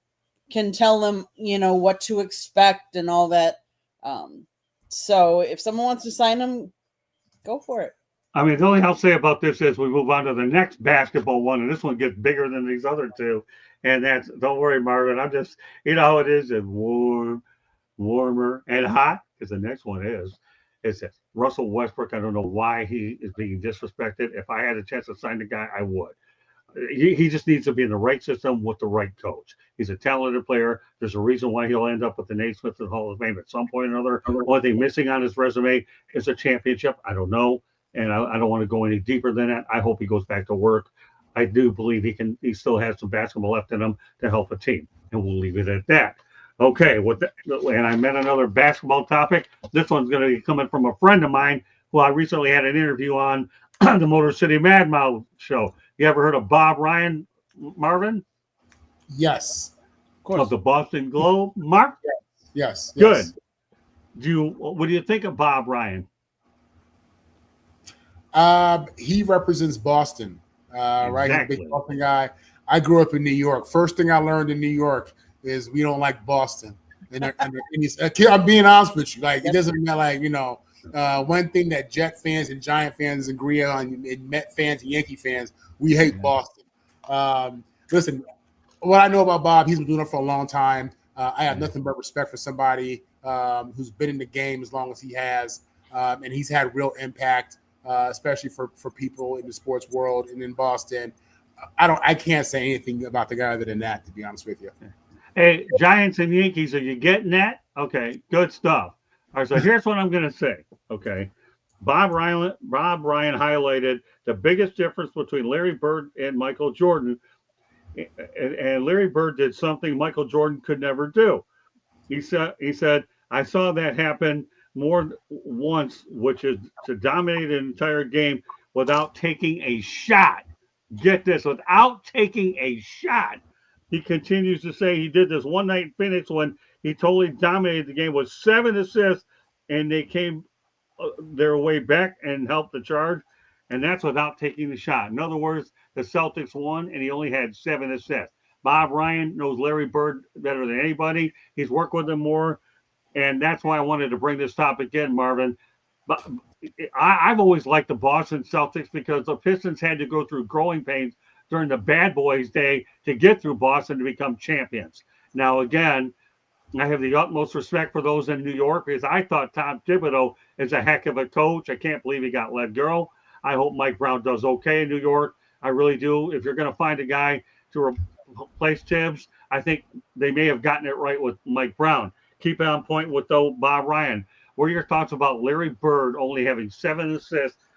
can tell them, what to expect and all that. So if someone wants to sign him, go for it. I mean, the only thing I'll say about this is we move on to the next basketball one, and this one gets bigger than these other two. And that's, don't worry, Marvin. I'm just, how it is, and warmer, and hot, because the next one is. It's Russell Westbrook. I don't know why he is being disrespected. If I had a chance to sign the guy, I would. He just needs to be in the right system with the right coach. He's a talented player. There's a reason why he'll end up with the Naismith Hall of Fame at some point or another. One thing missing on his resume is a championship. I don't know. And I don't want to go any deeper than that. I hope he goes back to work. I do believe he still has some basketball left in him to help a team. And we'll leave it at that. Okay, and I met another basketball topic. This one's going to be coming from a friend of mine who I recently had an interview on the Motor City Mad Mouth show. You ever heard of Bob Ryan, Marvin? Yes. Of course. Of the Boston Globe? Mark? Yes. Good. What do you think of Bob Ryan? He represents Boston, right? He's a Exactly. big Boston guy. I grew up in New York. First thing I learned in New York is we don't like Boston. I'm being honest with you. Like, it doesn't matter, one thing that Jet fans and Giant fans agree on, and Met fans and Yankee fans, we hate Boston. Listen, what I know about Bob, he's been doing it for a long time. I have nothing but respect for somebody who's been in the game as long as he has, and he's had real impact. Especially for people in the sports world and in Boston. I can't say anything about the guy other than that, to be honest with you. Hey, Giants and Yankees, are you getting that? Okay, good stuff. All right, so here's what I'm going to say. Okay, Bob Ryan highlighted the biggest difference between Larry Bird and Michael Jordan, and Larry Bird did something Michael Jordan could never do. He said, I saw that happen more once, which is to dominate an entire game without taking a shot. Get this, without taking a shot. He continues to say he did this one night in Phoenix when he totally dominated the game with 7 assists, and they came their way back and helped the charge, and that's without taking the shot. In other words, the Celtics won, and he only had 7 assists. Bob Ryan knows Larry Bird better than anybody. He's worked with him more. And that's why I wanted to bring this topic in, Marvin. But I've always liked the Boston Celtics because the Pistons had to go through growing pains during the bad boys' day to get through Boston to become champions. Now, again, I have the utmost respect for those in New York because I thought Tom Thibodeau is a heck of a coach. I can't believe he got let go. I hope Mike Brown does okay in New York. I really do. If you're going to find a guy to replace Tibbs, I think they may have gotten it right with Mike Brown. Keep it on point with Bob Ryan. What are your thoughts about Larry Bird only having 7 assists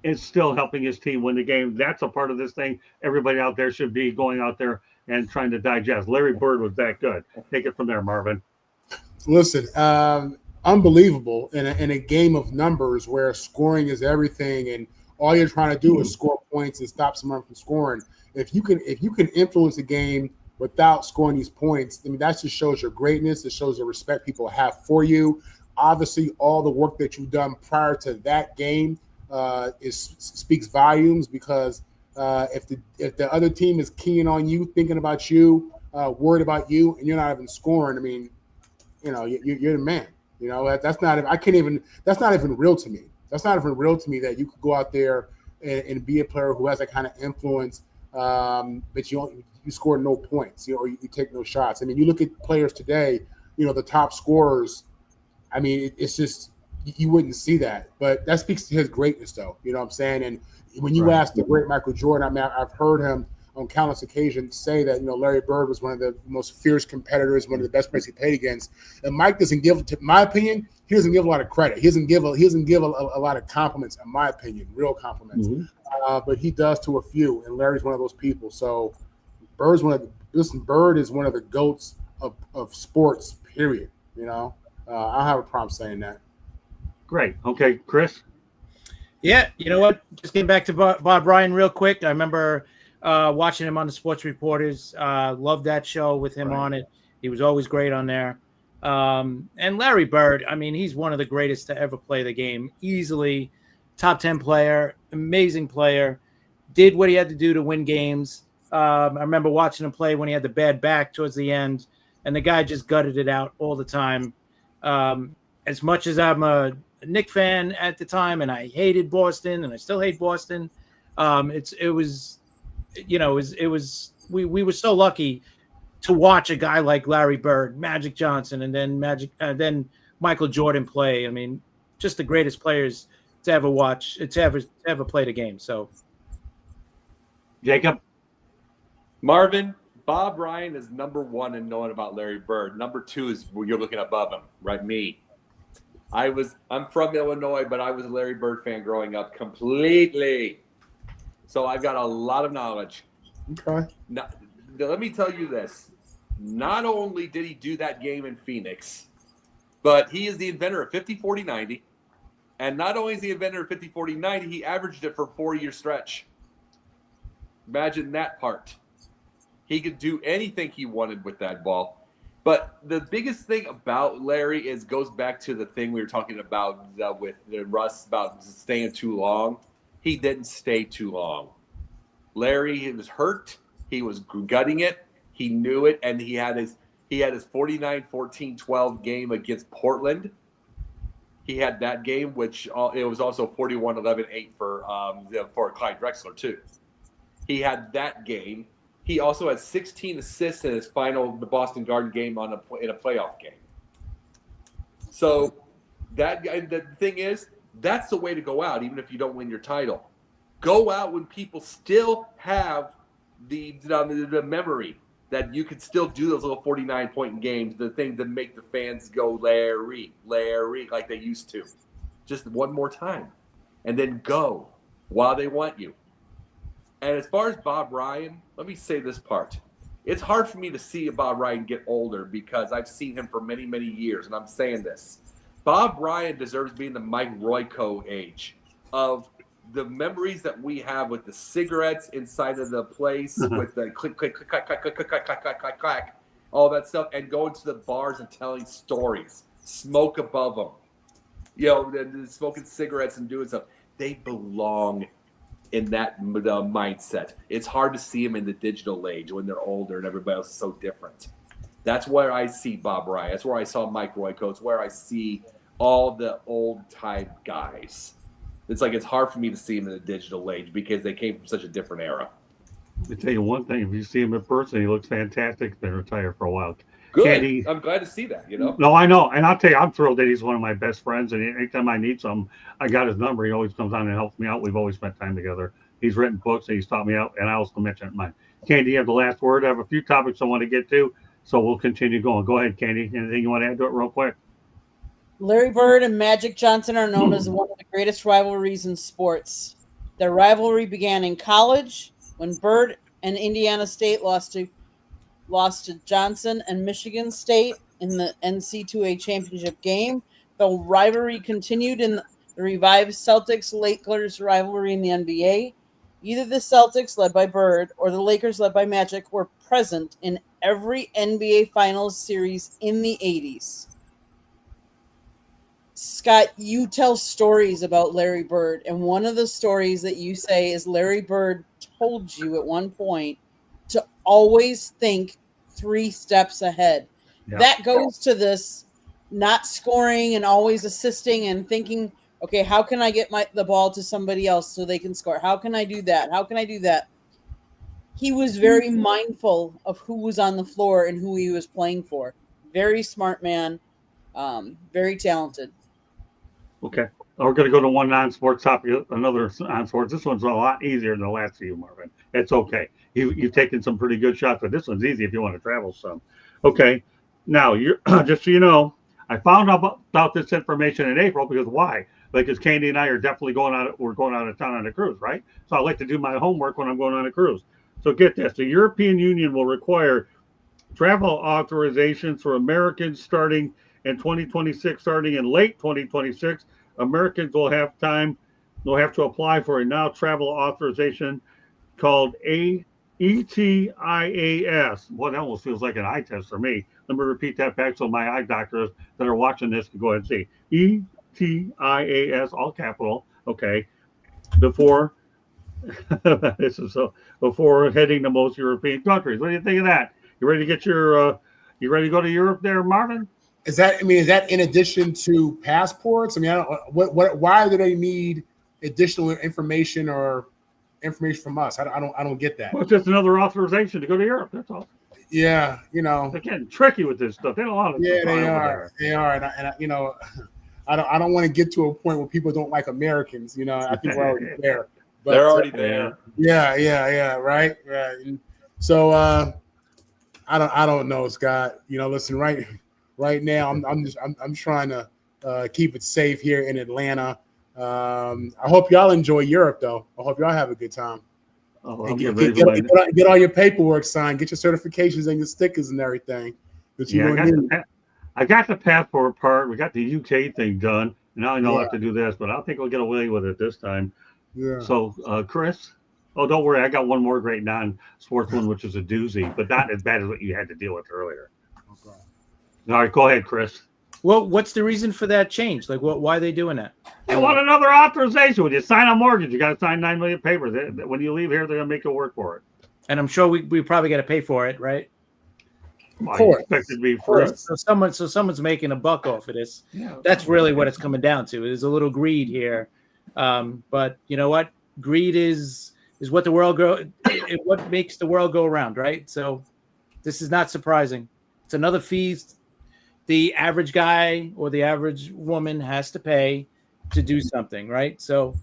and still helping his team win the game? That's a part of this thing. Everybody out there should be going out there and trying to digest. Larry Bird was that good. Take it from there, Marvin. Listen, unbelievable in a game of numbers where scoring is everything, and all you're trying to do is score points and stop someone from scoring. If you can influence the game without scoring these points, I mean, that just shows your greatness. It shows the respect people have for you. Obviously, all the work that you've done prior to that game speaks volumes, because if the other team is keying on you, thinking about you, worried about you, and you're not even scoring, I mean, you're the man. That's not even real to me. That's not even real to me that you could go out there and be a player who has that kind of influence, but you score no points, or you take no shots. I mean, you look at players today, the top scorers. I mean, it's just you wouldn't see that, but that speaks to his greatness, though. You know what I'm saying? And when you ask the great Michael Jordan, I mean, I've heard him on countless occasions say that Larry Bird was one of the most fierce competitors, one of the best players he played against. And Mike doesn't give, to my opinion, he doesn't give a lot of credit. He doesn't give a lot of compliments, in my opinion, real compliments. But he does to a few, and Larry's one of those people. So Bird is one of the GOATs of sports. Period. I don't have a problem saying that. Great. Okay, Chris. Yeah, you know what? Just getting back to Bob Ryan real quick. I remember watching him on the Sports Reporters. Loved that show with him on it. He was always great on there. And Larry Bird, I mean, he's one of the greatest to ever play the game. Easily top 10 player, amazing player. Did what he had to do to win games. I remember watching him play when he had the bad back towards the end, and the guy just gutted it out all the time. As much as I'm a Knick fan at the time, and I hated Boston, and I still hate Boston. We were so lucky to watch a guy like Larry Bird, Magic Johnson, and then Michael Jordan play. I mean, just the greatest players to ever watch, to ever play the game. So, Jacob, Marvin, Bob Ryan is number 1 in knowing about Larry Bird. Number 2 is you're looking above him, right? Me. I'm from Illinois, but I was a Larry Bird fan growing up completely. So I've got a lot of knowledge. Okay. Now, let me tell you this. Not only did he do that game in Phoenix, but he is the inventor of 50-40-90. And not only is he the inventor of 50-40-90, he averaged it for a 4-year stretch. Imagine that part. He could do anything he wanted with that ball. But the biggest thing about Larry goes back to the thing we were talking about with Russ about staying too long. He didn't stay too long. Larry, he was hurt. He was gutting it. He knew it, and he had his 49-14-12 game against Portland. He had that game, which it was also 41-11-8 for Clyde Drexler too. He had that game. He also had 16 assists in his the Boston Garden game in a playoff game. So the thing is, that's the way to go out, even if you don't win your title. Go out when people still have the memory that you could still do those little 49-point games, the things that make the fans go Larry, like they used to. Just one more time. And then go while they want you. And as far as Bob Ryan, let me say this part. It's hard for me to see Bob Ryan get older because I've seen him for many, many years, and I'm saying this. Bob Ryan deserves being the Mike Royko age of the memories that we have with the cigarettes inside of the place, with the click, click, click, click, click, click, click, click, click, click, click, all that stuff, and going to the bars and telling stories, smoke above them, smoking cigarettes and doing stuff. They belong in that mindset. It's hard to see them in the digital age when they're older and everybody else is so different. That's where I see Bob Ryan. That's where I saw Mike Royko. It's where I see all the old type guys. It's hard for me to see them in the digital age because they came from such a different era. Let me tell you one thing: if you see him in person, he looks fantastic. He's been retired for a while. Good. Candy, I'm glad to see that. You know. no, I know, and I'll tell you, I'm thrilled that he's one of my best friends. And anytime I need something, I got his number. He always comes on and helps me out. We've always spent time together. He's written books and he's taught me out. And I also mentioned mine. Candy, you have the last word. I have a few topics I want to get to, so we'll continue going. Go ahead, Candy. Anything you want to add to it, real quick? Larry Bird and Magic Johnson are known as one of the greatest rivalries in sports. Their rivalry began in college when Bird and Indiana State lost to Johnson and Michigan State in the NC2A championship game. The rivalry continued in the revived Celtics-Lakers rivalry in the NBA. Either the Celtics, led by Bird, or the Lakers, led by Magic, were present in every NBA Finals series in the 80s. Scott, you tell stories about Larry Bird, and one of the stories that you say is Larry Bird told you at one point to always think 3 steps ahead. Yeah. That goes to this not scoring and always assisting and thinking, okay, how can I get the ball to somebody else so they can score? How can I do that? How can I do that? He was very mindful of who was on the floor and who he was playing for. Very smart man, very talented. Okay. We're going to go to one non-sports topic, another non-sports. This one's a lot easier than the last few, Marvin. It's okay. You've taken some pretty good shots, but this one's easy if you want to travel some. Okay. Now, you're just so you know, I found out about this information in April because why? Because Candy and I are definitely we're going out of town on a cruise, right? So I like to do my homework when I'm going on a cruise. So get this: the European Union will require travel authorizations for Americans starting in 2026, starting in late 2026. Americans will have to apply for a now travel authorization called ETIAS. Boy, that almost feels like an eye test for me. Let me repeat that back so my eye doctors that are watching this can go ahead and see. ETIAS, all capital, okay, before this is before heading to most European countries. What do you think of that? You ready to get you ready to go to Europe there, Marvin? Is that in addition to passports? I mean, I don't, why do they need additional information or information from us? I don't get that. Well, it's just another authorization to go to Europe. That's all. Yeah, they're getting tricky with this stuff. They don't want to. Yeah, they are. They are, and I don't want to get to a point where people don't like Americans. I think we're already there. But, they're already there. Yeah, right. And so I don't know, Scott. Listen, right now I'm trying to keep it safe here in Atlanta. I hope y'all enjoy Europe, though. I hope y'all have a good time. Get all your paperwork signed, get your certifications and your stickers and everything. I got the passport part. We got the UK thing done. Now I know I have to do this, but I think we'll get away with it this time. Yeah. So, Chris, don't worry. I got one more great non-sports one, which is a doozy, but not as bad as what you had to deal with earlier. Okay. All right, go ahead, Chris. Well, what's the reason for that change? Like, why are they doing that? They want another authorization. When you sign a mortgage, you got to sign 9 million papers. When you leave here, they're going to make you work for it. And I'm sure we probably got to pay for it, right? Of course. I expect it to be free. So someone's making a buck off of this. Yeah, that's really what it's coming down to. There's a little greed here. But you know what? Greed is what the world what makes the world go around, right? So this is not surprising. It's another fee the average guy or the average woman has to pay to do something, right? So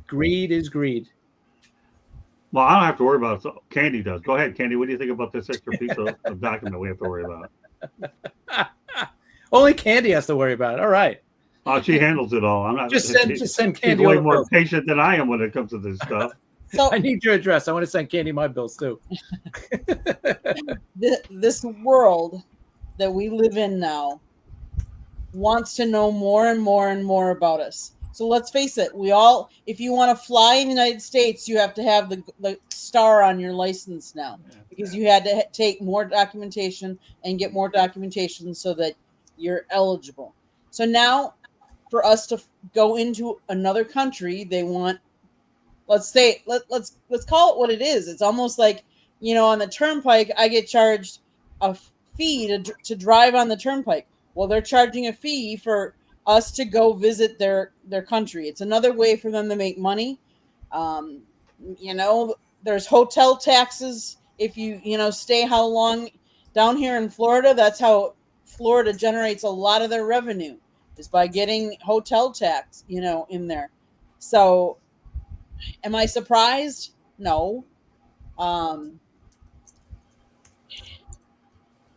greed is greed. Well, I don't have to worry about it. So Candy does. Go ahead, Candy. What do you think about this extra piece of document we have to worry about? Only Candy has to worry about it. All right. Oh, she handles it all. I'm not just send Candy. She's way more patient than I am when it comes to this stuff. So I need your address. I want to send Candy my bills too. This world that we live in now wants to know more and more and more about us. So let's face it, if you want to fly in the United States, you have to have the star on your license now because you had to take more documentation and get more documentation so that you're eligible. So now for us to go into another country, they want, let's call it what it is. It's almost like, on the turnpike, I get charged a fee to drive on the turnpike. Well, they're charging a fee for us to go visit their country. It's another way for them to make money. The There's hotel taxes. If you stay how long down here in Florida, that's how Florida generates a lot of their revenue, is by getting hotel tax, in there. So am I surprised? No.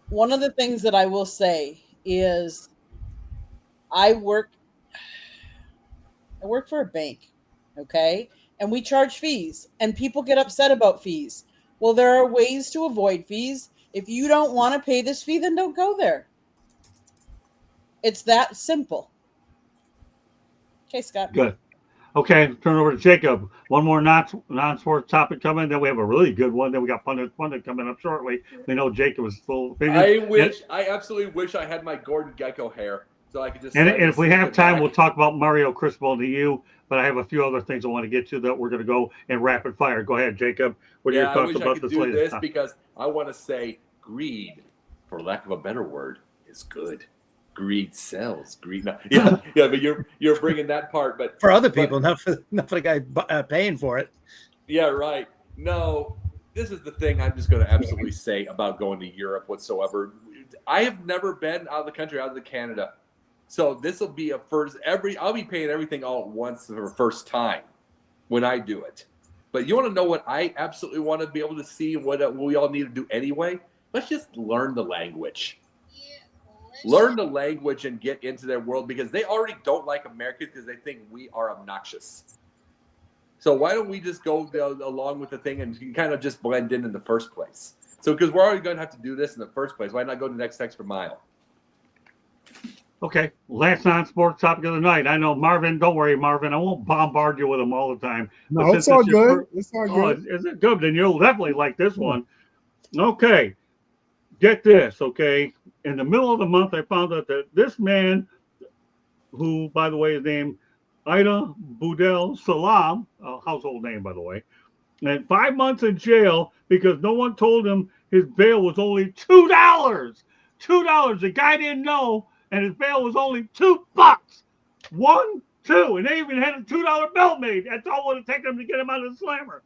One of the things that I will say is I work for a bank, okay? And we charge fees, and people get upset about fees. Well, there are ways to avoid fees. If you don't want to pay this fee, then don't go there. It's that simple. Okay, Scott. Good. Okay, turn over to Jacob. One more non-sports topic coming. Then we have a really good one. Then we got pundit coming up shortly. We know Jacob is full opinion. I absolutely wish I had my Gordon Gekko hair so I could just. And if we have time, we'll talk about Mario Cristobal to you. But I have a few other things I want to get to that we're going to go in rapid fire. Go ahead, Jacob. What are your thoughts about this latest? Because I want to say greed, for lack of a better word, is good. Greed sells. Greed, yeah. But you're bringing that part, but for other people, not for the guy paying for it. Yeah, right. No, this is the thing. I'm just going to absolutely say about going to Europe whatsoever. I have never been out of the country, out of Canada, so this will be a first. I'll be paying everything all at once for the first time when I do it. But you want to know what I absolutely want to be able to see? What we all need to do anyway? Let's just learn the language. Learn the language and get into their world, because they already don't like Americans because they think we are obnoxious. So why don't we just go along with the thing and kind of just blend in the first place? So because we're already going to have to do this in the first place, why not go to the next extra mile? Okay, last non-sports topic of the night. I know, Marvin, don't worry, Marvin. I won't bombard you with them all the time. No, it's all good. It's all good. Is it good? Then you'll definitely like this one. Okay, get this, okay? In the middle of the month, I found out that this man, who, by the way, is named Ida Boudel Salam, a household name, by the way, and 5 months in jail because no one told him his bail was only $2. $2. The guy didn't know, and his bail was only $2. $1, $2, and they even had a $2 bill made. That's all it would have taken them to get him out of the slammer.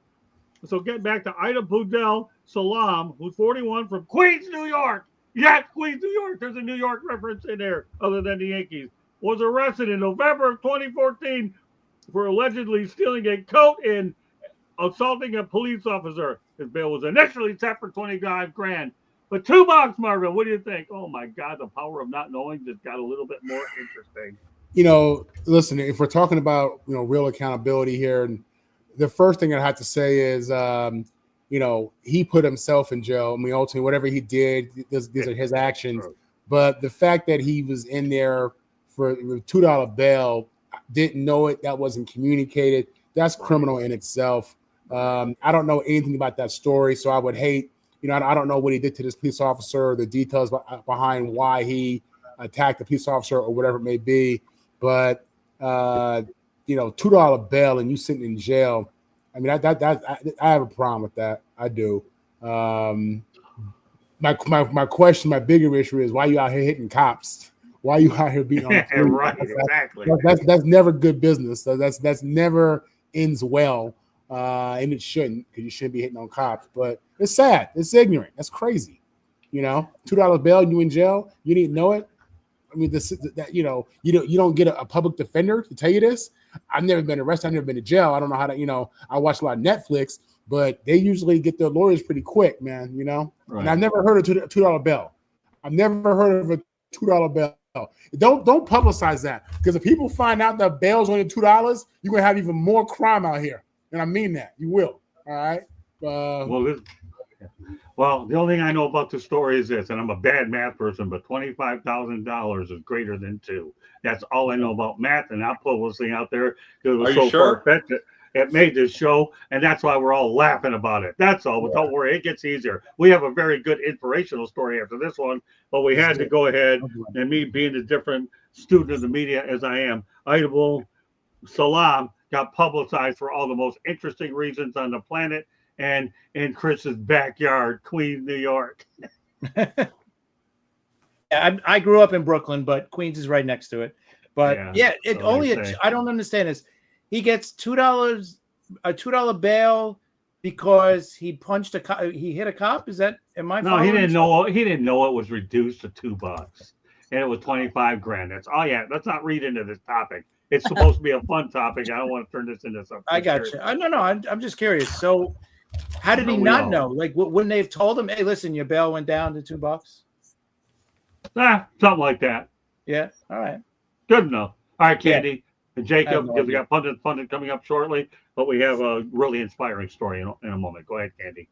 So getting back to Ida Boudel Salam, who's 41, from Queens, New York. Yes, Queens, New York. There's a New York reference in there other than the Yankees. Was arrested in November of 2014 for allegedly stealing a coat and assaulting a police officer. His bail was initially set for $25,000. But $2, Marvin, what do you think? Oh, my God, the power of not knowing just got a little bit more interesting. Listen, if we're talking about, real accountability here, and the first thing I have to say is, he put himself in jail. I mean, ultimately, whatever he did, these are his actions. But the fact that he was in there for a $2 bail, didn't know it, that wasn't communicated, that's criminal in itself. I don't know anything about that story, so I would hate, I don't know what he did to this police officer, or the details behind why he attacked the police officer or whatever it may be. But, $2 bail and you sitting in jail, I mean, I have a problem with that. I do. My question, my bigger issue is, why are you out here hitting cops? Why are you out here beating on the police? Right, exactly. That's never good business. So that's never ends well, and it shouldn't, because you shouldn't be hitting on cops. But it's sad. It's ignorant. That's crazy. $2 bail and you in jail. You didn't know it. I mean, you don't get a public defender to tell you this. I've never been arrested. I've never been to jail. I don't know how to, I watch a lot of Netflix, but they usually get their lawyers pretty quick, man, Right. And I've never heard of $2 bail. I've never heard of a $2 bail. Don't publicize that, because if people find out that bail's only $2, you're going to have even more crime out here. And I mean that. You will. All right. Well, the only thing I know about the story is this, and I'm a bad math person, but $25,000 is greater than 2. That's all I know about math, and I'll pull this thing out there because it was so far-fetched. It made this show, and that's why we're all laughing about it. That's all. But don't worry, it gets easier. We have a very good inspirational story after this one, but we had to go ahead, and me being a different student of the media as I am, Ida Salam got publicized for all the most interesting reasons on the planet, and in Chris's backyard, Queens, New York. I grew up in Brooklyn, but Queens is right next to it. But I don't understand this. He gets $2 bail, because he punched a cop. He hit a cop. Is that? Am I? No, he didn't know. He didn't know it was reduced to $2, and it was 25 grand. That's yeah. Let's not read into this topic. It's supposed to be a fun topic. I don't want to turn this into something. I got you. No. I'm just curious. So, how did he not know? Like, wouldn't they have told him, "Hey, listen, your bail went down to $2"? Something like that. Yeah. All right. Good enough. All right, Candy. Yeah. And Jacob, No because we got pundit coming up shortly, but we have a really inspiring story in a moment. Go ahead, Candy.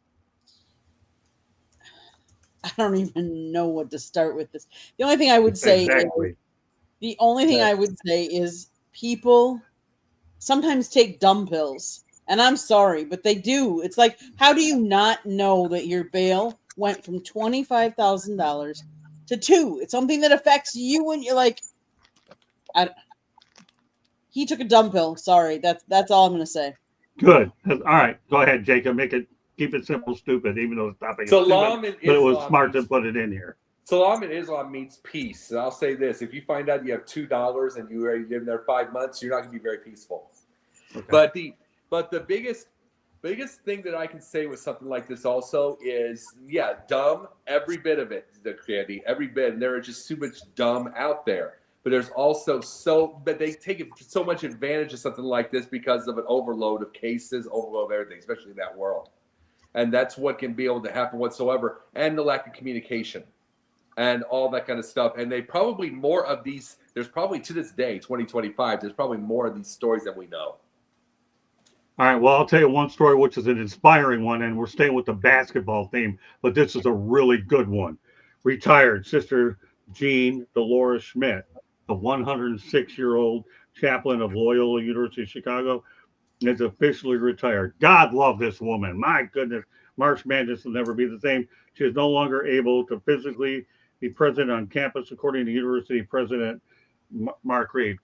I don't even know what to start with this. The only thing I would say is people sometimes take dumb pills. And I'm sorry, but they do. It's like, how do you not know that your bail went from $25,000 to $2,000? It's something that affects you when you're like, he took a dumb pill. Sorry, that's all I'm going to say. Good. All right, go ahead, Jacob. Keep it simple, stupid. Even though the topic is stupid, but it was smart to put it in here. Salam in Islam means peace. And I'll say this: if you find out you have $2 and you already given there 5 months, you're not going to be very peaceful. Okay. But the biggest thing that I can say with something like this also is, dumb. Every bit of it, the Candy, every bit. And there are just too much dumb out there. But there's also but they take so much advantage of something like this because of an overload of cases, overload of everything, especially in that world. And that's what can be able to happen whatsoever. And the lack of communication and all that kind of stuff. And they probably more of these, there's probably to this day, 2025, there's probably more of these stories than we know. All right, well, I'll tell you one story, which is an inspiring one, and we're staying with the basketball theme, but this is a really good one. Retired Sister Jean Dolores Schmidt, the 106-year-old chaplain of Loyola University of Chicago, is officially retired. God love this woman. My goodness, March Madness will never be the same. She is no longer able to physically be present on campus, according to University President Mark Reed.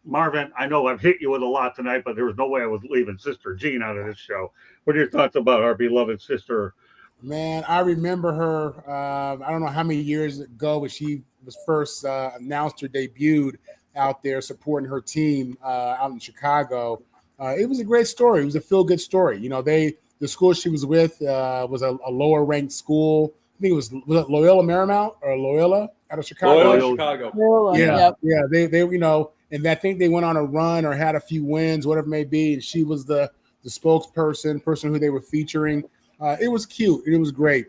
Marvin, I know I've hit you with a lot tonight, but there was no way I was leaving Sister Jean out of this show. What are your thoughts about our beloved sister? Man, I remember her. I don't know how many years ago, but she was first announced her debuted out there supporting her team out in Chicago. It was a great story. It was a feel-good story. You know, the school she was with was a lower-ranked school. I think it was Loyola Marymount or Loyola out of Chicago. Loyola, Chicago. Yeah. They you know, and I think they went on a run or had a few wins, whatever it may be. And she was the spokesperson, person who they were featuring. It was cute. It was great.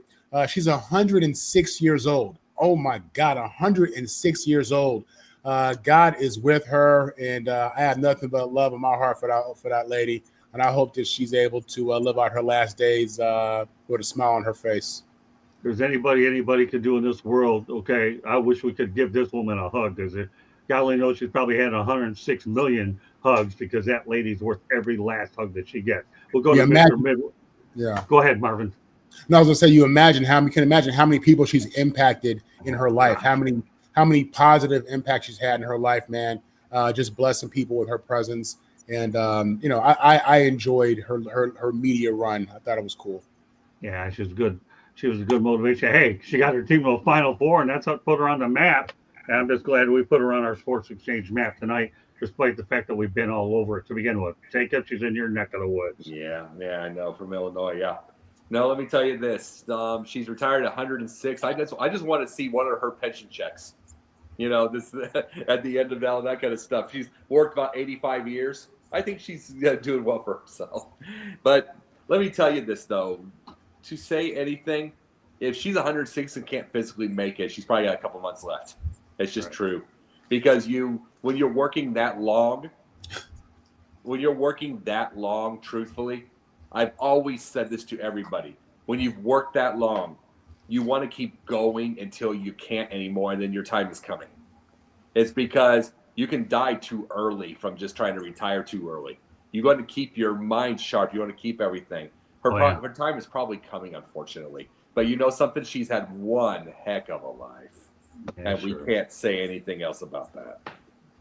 She's 106 years old. Oh my God, 106 years old. God is with her, and I have nothing but love in my heart for that lady. And I hope that she's able to live out her last days with a smile on her face. If there's anybody could do in this world, okay, I wish we could give this woman a hug. God only knows she's probably had 106 million hugs because that lady's worth every last hug that she gets. We'll go to Mr. Midway. Yeah. Go ahead, Marvin. No, I was gonna say, you can imagine how many people she's impacted in her life, how many positive impacts she's had in her life, man. Just blessing people with her presence. And I enjoyed her media run. I thought it was cool. Yeah, she was good. She was a good motivation. Hey, she got her team to a Final Four, and that's what put her on the map. And I'm just glad we put her on our Sports Exchange map tonight, despite the fact that we've been all over it to begin with. Jacob, she's in your neck of the woods. Yeah, I know, from Illinois, yeah. No, let me tell you this. She's retired at 106. I just want to see one of her pension checks. You know, this at the end of all that kind of stuff. She's worked about 85 years. I think she's doing well for herself. But let me tell you this, though. To say anything, if she's 106 and can't physically make it, she's probably got a couple months left. It's just true. Because when you're working that long, truthfully, I've always said this to everybody. When you've worked that long, you want to keep going until you can't anymore, and then your time is coming. It's because you can die too early from just trying to retire too early. You want to keep your mind sharp. You want to keep everything. Her time is probably coming, unfortunately. But you know something? She's had one heck of a life. And we can't say anything else about that.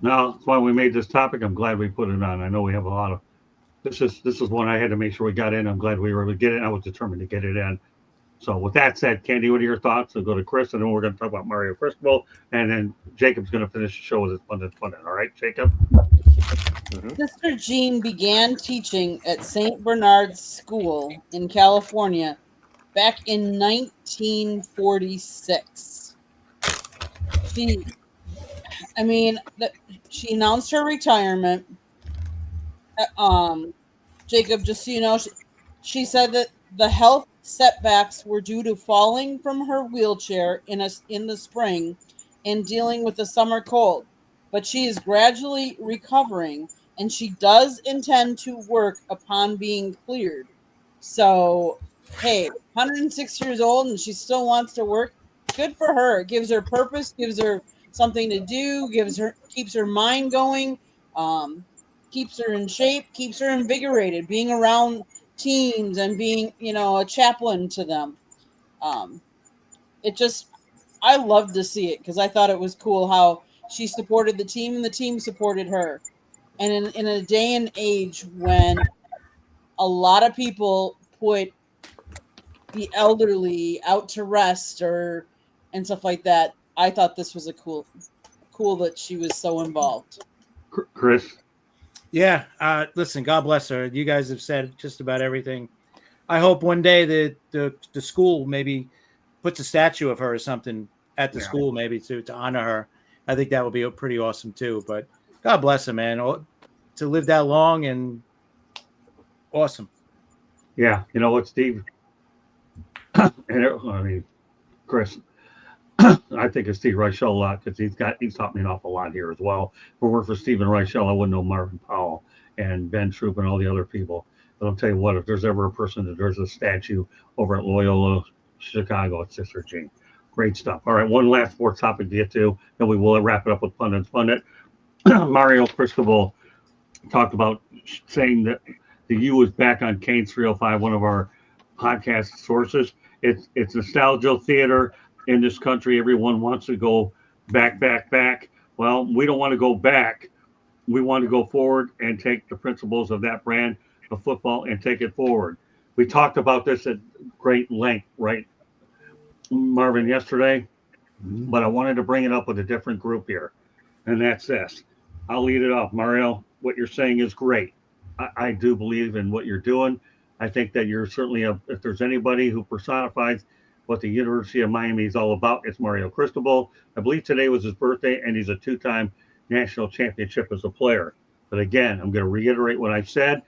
No, that's why we made this topic. I'm glad we put it on. I know we have a lot of this is one I had to make sure we got in. I'm glad we were able to get it. I was determined to get it in. So with that said, Candy, what are your thoughts? So go to Chris, and then we're going to talk about Mario Frisco, and then Jacob's going to finish the show with his pundit. All right, Jacob? Sister Jean began teaching at St. Bernard's School in California back in 1946. She she announced her retirement. Jacob, just so you know, she said that the health setbacks were due to falling from her wheelchair in the spring and dealing with the summer cold. But she is gradually recovering, and she does intend to work upon being cleared. So, hey, 106 years old and she still wants to work. Good for her. It gives her purpose, gives her something to do, keeps her mind going. Keeps her in shape, keeps her invigorated, being around teams and being, a chaplain to them. Um, it just, I loved to see it because I thought it was cool how she supported the team and the team supported her. And in a day and age when a lot of people put the elderly out to rest and stuff like that, I thought this was cool that she was so involved. Chris? Yeah. Listen, God bless her. You guys have said just about everything. I hope one day the school maybe puts a statue of her or something at the school, maybe to honor her. I think that would be pretty awesome too. But God bless her, man. To live that long and awesome. Yeah. You know what, Steve? Chris, I think of Steve Reichel a lot because he's taught me an awful lot here as well. If it weren't for Stephen Reichel, I wouldn't know Marvin Powell and Ben Troop and all the other people. But I'll tell you what, if there's ever a person that there's a statue over at Loyola, Chicago, it's Sister Jean. Great stuff. All right, one last sports topic to get to, then we will wrap it up with Pundit's Pundit. Mario Cristobal talked about saying that the U is back on Kane's 305, one of our podcast sources. It's nostalgia theater in this country. Everyone wants to go back. Well, we don't want to go back. We want to go forward and take the principles of that brand of football and take it forward. We talked about this at great length, right, Marvin, yesterday, but I wanted to bring it up with a different group here, and that's this. I'll lead it off. Mario, what you're saying is great. I do believe in what you're doing. I think that you're certainly, if there's anybody who personifies what the University of Miami is all about, it's Mario Cristobal. I believe today was his birthday, and he's a two-time national championship as a player. But again, I'm going to reiterate what I said.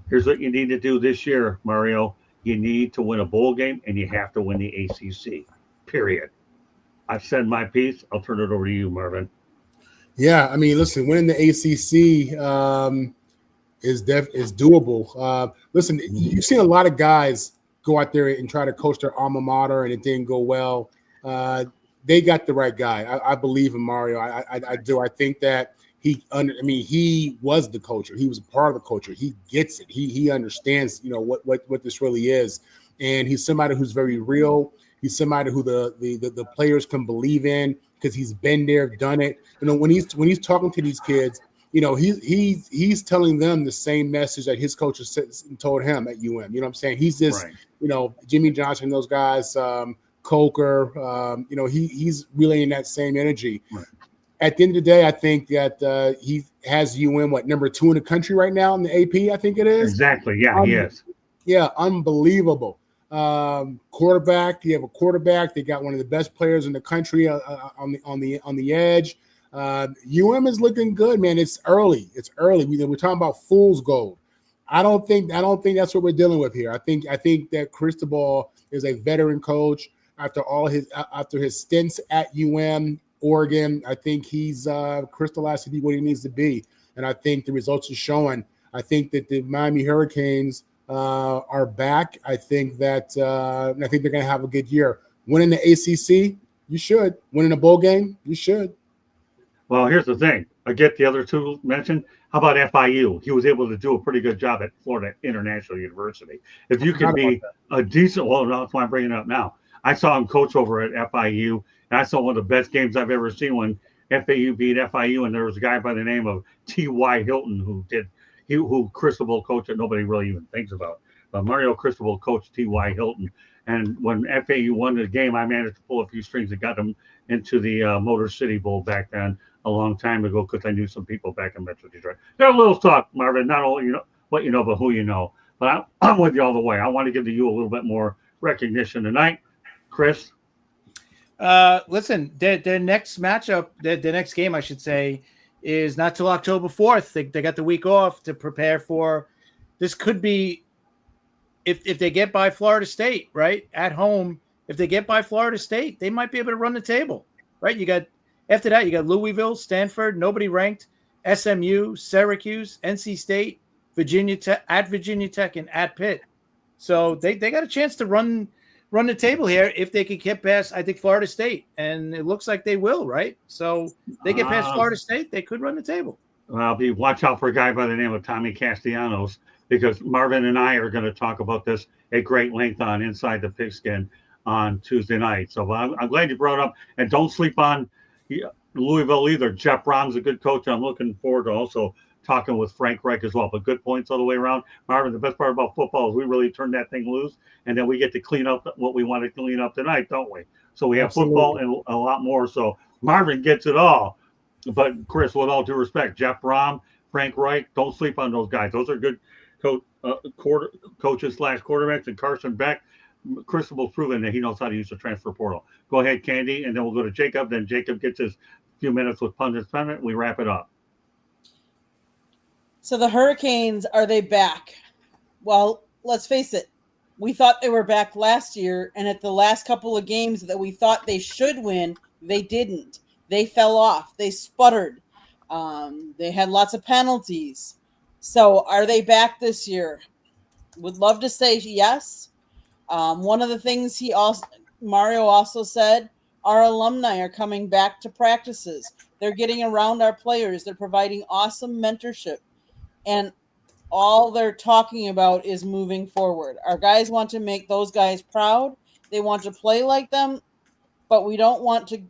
Here's what you need to do this year, Mario. You need to win a bowl game, and you have to win the ACC, period. I've said my piece. I'll turn it over to you, Marvin. Yeah, I mean, listen, winning the ACC is doable. Listen, you've seen a lot of guys go out there and try to coach their alma mater, and it didn't go well. They got the right guy. I believe in Mario. I do. I think that he was the coacher. He was a part of the culture. He gets it. He understands, what this really is. And he's somebody who's very real. He's somebody who the players can believe in because he's been there, done it. When he's talking to these kids, he's telling them the same message that his coaches told him at UM. You know what I'm saying? He's just, right. Jimmy Johnson, those guys, Coker, he's relaying that same energy. Right. At the end of the day, I think that he has UM, number 2 in the country right now in the AP, I think it is. Exactly. Yeah, he is. Yeah, unbelievable. Quarterback. You have a quarterback. They got one of the best players in the country on the edge. UM is looking good, man. It's early. We're talking about fool's gold. I don't think that's what we're dealing with here. I think that Cristobal is a veteran coach after his stints at UM, Oregon. I think he's crystallized to be what he needs to be, and I think the results are showing. I think that the Miami Hurricanes are back. I think they're going to have a good year. Winning the ACC, you should. Winning a bowl game, you should. Well, here's the thing. I get the other two mentioned. How about FIU? He was able to do a pretty good job at Florida International University. If you can be a decent, well, no, that's why I'm bringing it up now. I saw him coach over at FIU, and I saw one of the best games I've ever seen when FAU beat FIU, and there was a guy by the name of T.Y. Hilton who Cristobal coached that nobody really even thinks about. But Mario Cristobal coached T.Y. Hilton, And when FAU won the game, I managed to pull a few strings and got them into the Motor City Bowl back then a long time ago because I knew some people back in Metro Detroit. They're a little talk, Marvin, not only what you know, but who you know. But I'm with you all the way. I want to give you a little bit more recognition tonight. Chris? Listen, their next matchup, their next game, I should say, is not till October 4th. They got the week off to prepare for. This could be, if they get by Florida State, right, at home, if they get by Florida State, they might be able to run the table, right? After that, you got Louisville, Stanford, nobody ranked, SMU, Syracuse, NC State, Virginia Tech, and at Pitt. So they got a chance to run the table here if they could get past, I think, Florida State. And it looks like they will, right? So they get past Florida State, they could run the table. Well, watch out for a guy by the name of Tommy Castellanos, because Marvin and I are going to talk about this at great length on Inside the Pigskin on Tuesday night. So I'm glad you brought it up. And don't sleep on Louisville either. Jeff Brom's a good coach. I'm looking forward to also talking with Frank Reich as well. But good points all the way around. Marvin, the best part about football is we really turn that thing loose, and then we get to clean up what we want to clean up tonight, don't we? So we have football and a lot more. So Marvin gets it all. But Chris, with all due respect, Jeff Brom, Frank Reich, don't sleep on those guys. Those are good coaches / quarterbacks. And Carson Beck, Cristobal's proven that he knows how to use the transfer portal. Go ahead, Candy, and then we'll go to Jacob. Then Jacob gets his few minutes with Pundit's Pundit. We wrap it up. So the Hurricanes, are they back? Well, let's face it. We thought they were back last year, and at the last couple of games that we thought they should win, they didn't. They fell off. They sputtered. They had lots of penalties. So are they back this year? Would love to say yes. One of the things Mario also said, our alumni are coming back to practices. They're getting around our players. They're providing awesome mentorship. And all they're talking about is moving forward. Our guys want to make those guys proud. They want to play like them, but we don't want to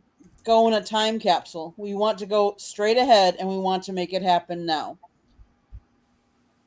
go in a time capsule. We want to go straight ahead, and we want to make it happen now.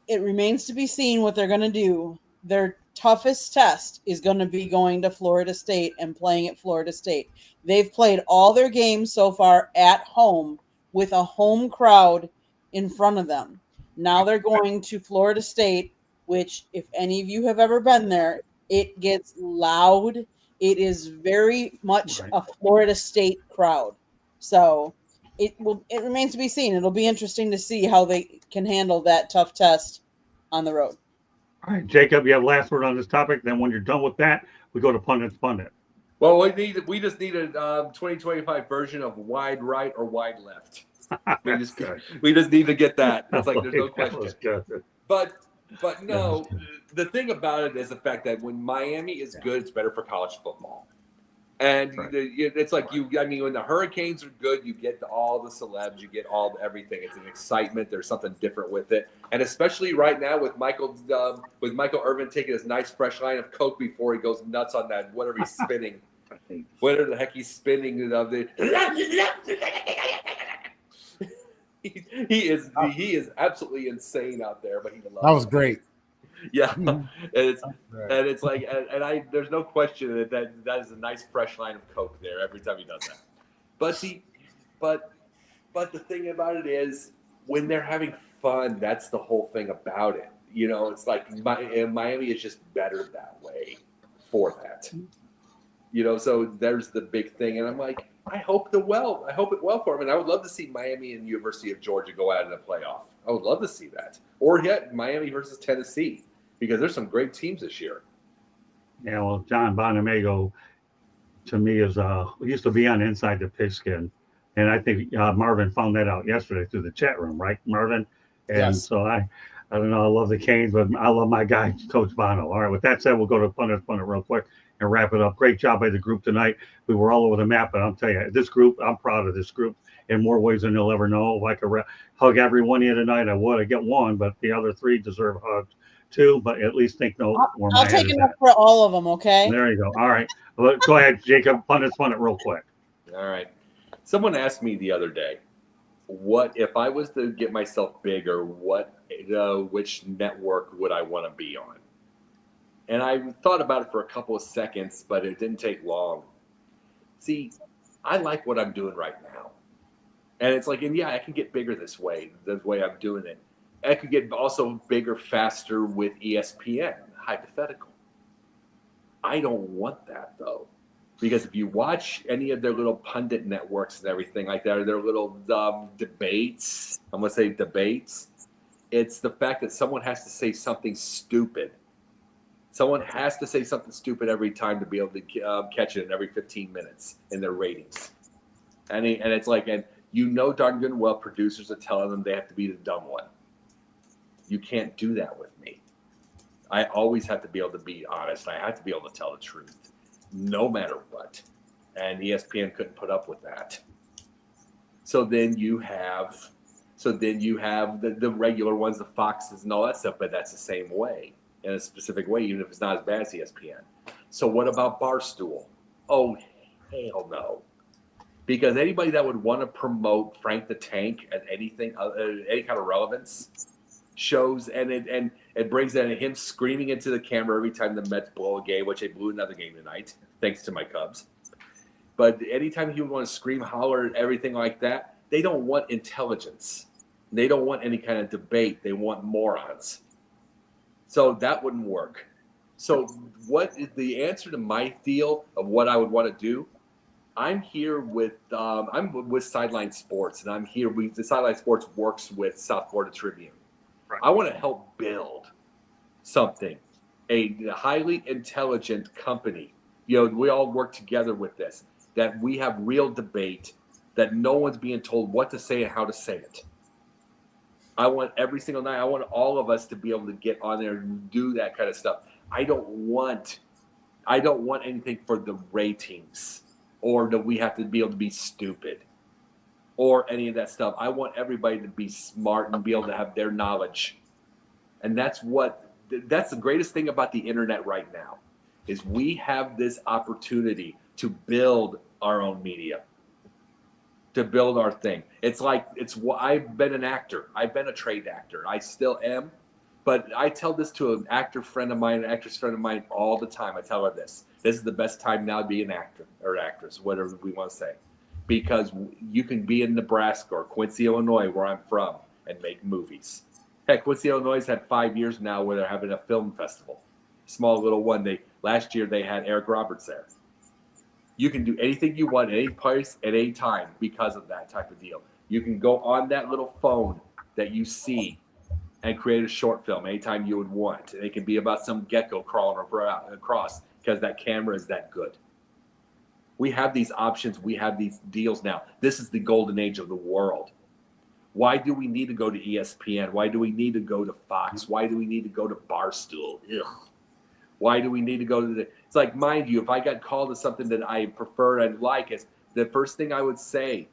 It remains to be seen what they're going to do. Their toughest test is going to be going to Florida State and playing at Florida State. They've played all their games so far at home with a home crowd in front of them. Now they're going to Florida State, which, if any of you have ever been there, it gets loud. It is very much a Florida State crowd. So it remains to be seen. It'll be interesting to see how they can handle that tough test on the road. All right, Jacob, you have last word on this topic. Then when you're done with that, we go to Pundit's Pundit. Well, we just need a 2025 version of wide right or wide left. We just need to get that. It's like there's no question. But no, the thing about it is the fact that when Miami is good, it's better for college football. And it's like when the Hurricanes are good, you get all the celebs, you get everything. It's an excitement. There's something different with it, and especially right now with Michael Irvin taking his nice fresh line of Coke before he goes nuts on that whatever he's spinning, whatever the heck he's spinning. He is absolutely insane out there, but he loves that was great. Yeah, and it's like there's no question that is a nice fresh line of Coke there every time he does that. But the thing about it is when they're having fun, that's the whole thing about it. It's like Miami is just better that way for that. So there's the big thing, and I'm like, I hope it well for him, and I would love to see Miami and University of Georgia go out in a playoff. I would love to see that, or yet Miami versus Tennessee, because there's some great teams this year. Yeah, well, John Bonamego, to me, used to be on Inside the Pigskin, and I think Marvin found that out yesterday through the chat room, right, Marvin? And yes. So I don't know, I love the Canes, but I love my guy, Coach Bono. All right, with that said, we'll go to Pundit real quick and wrap it up. Great job by the group tonight. We were all over the map, but I'll tell you, this group, I'm proud of this group in more ways than you'll ever know. If I could hug every one of you tonight, I would. I get one, but the other three deserve hugs too, but at least think no more. I'll take it up for all of them, okay? There you go. All right. Well, go ahead, Jacob. Pundit real quick. All right. Someone asked me the other day, what if I was to get myself bigger, which network would I want to be on? And I thought about it for a couple of seconds, but it didn't take long. See, I like what I'm doing right now. And it's like, and yeah, I can get bigger the way I'm doing it. I could get also bigger, faster with ESPN, hypothetical. I don't want that, though. Because if you watch any of their little pundit networks and everything like that, or their little debates, I'm going to say debates, it's the fact that someone has to say something stupid. Someone has to say something stupid every time to be able to catch it in every 15 minutes in their ratings. And it's like, and you know darn good and well producers are telling them they have to be the dumb one. You can't do that with me. I always have to be able to be honest. I have to be able to tell the truth, no matter what. And ESPN couldn't put up with that. So then you have the regular ones, the Foxes and all that stuff, but that's the same way, in a specific way, even if it's not as bad as ESPN. So what about Barstool? Oh, hell no. Because anybody that would want to promote Frank the Tank as anything, any kind of relevance, shows, and it brings in him screaming into the camera every time the Mets blow a game, which they blew another game tonight, thanks to my Cubs. But anytime he would want to scream, holler, everything like that, they don't want intelligence. They don't want any kind of debate. They want morons. So that wouldn't work. So what is the answer to my deal of what I would want to do? I'm here with Sideline Sports, and I'm here. The Sideline Sports works with South Florida Tribune. Right. I want to help build something, a highly intelligent company. You know, we all work together with this, that we have real debate, that no one's being told what to say and how to say it. I want every single night, I want all of us to be able to get on there and do that kind of stuff. I don't want anything for the ratings, or that we have to be able to be stupid, or any of that stuff. I want everybody to be smart and be able to have their knowledge. And that's the greatest thing about the internet right now, is we have this opportunity to build our own media, to build our thing. I've been an actor. I've been a trained actor. I still am. But I tell this to an actress friend of mine all the time. I tell her this. This is the best time now to be an actor or actress, whatever we want to say. Because you can be in Nebraska or Quincy, Illinois, where I'm from, and make movies. Heck, Quincy, Illinois has had 5 years now where they're having a film festival. Small little one. Last year they had Eric Roberts there. You can do anything you want at any place at any time because of that type of deal. You can go on that little phone that you see and create a short film anytime you would want. And it can be about some gecko crawling across because that camera is that good. We have these options. We have these deals now. This is the golden age of the world. Why do we need to go to ESPN? Why do we need to go to Fox? Why do we need to go to Barstool? Ugh. Why do we need to go to it's like, mind you, if I got called to something that I prefer and like, is the first thing I would say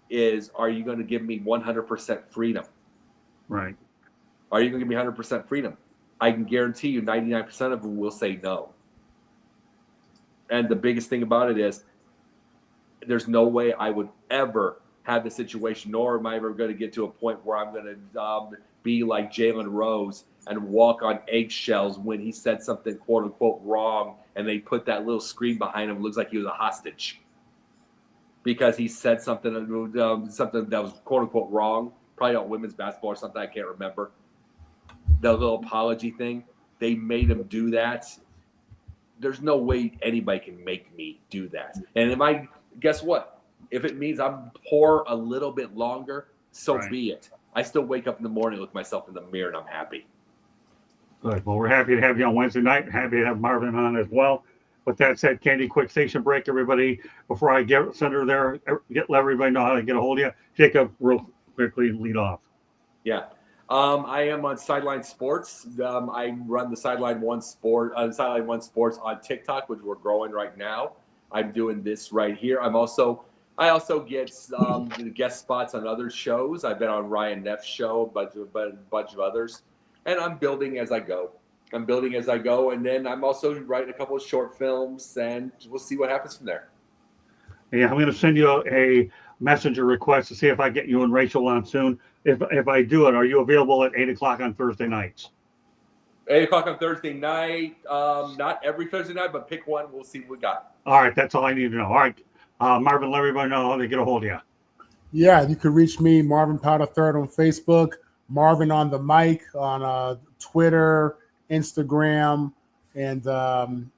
is, are you going to give me 100% freedom? Right. Are you going to give me 100% freedom? I can guarantee you 99% of them will say no. And the biggest thing about it is, there's no way I would ever have the situation, nor am I ever going to get to a point where I'm going to be like Jalen Rose and walk on eggshells when he said something quote unquote wrong, and they put that little screen behind him. It looks like he was a hostage because he said something that was quote unquote wrong, probably on women's basketball or something. I can't remember. The little apology thing, they made him do that. There's no way anybody can make me do that. And guess what? If it means I'm poor a little bit longer, so right. Be it. I still wake up in the morning, look myself in the mirror, and I'm happy. Good. Well, we're happy to have you on Wednesday night. Happy to have Marvin on as well. With that said, Candy, quick station break, everybody. Before I send her there, let everybody know how to get a hold of you. Jacob, real quickly, lead off. Yeah. I am on Sideline Sports. I run the Sideline One Sports on TikTok, which we're growing right now. I'm doing this right here. I also get guest spots on other shows. I've been on Ryan Neff's show, a bunch of others, and I'm building as I go. And then I'm also writing a couple of short films, and we'll see what happens from there. Yeah, I'm going to send you a messenger request to see if I get you and Rachel on soon. If I do it, are you available at 8:00 on Thursday nights? 8 o'clock on Thursday night. Not every Thursday night, but pick one. We'll see what we got. All right, that's all I need to know. All right, Marvin, let everybody know how they get a hold of you. Yeah, you can reach me, Marvin Powder Third, on Facebook, Marvin on the Mic on Twitter, Instagram, and God,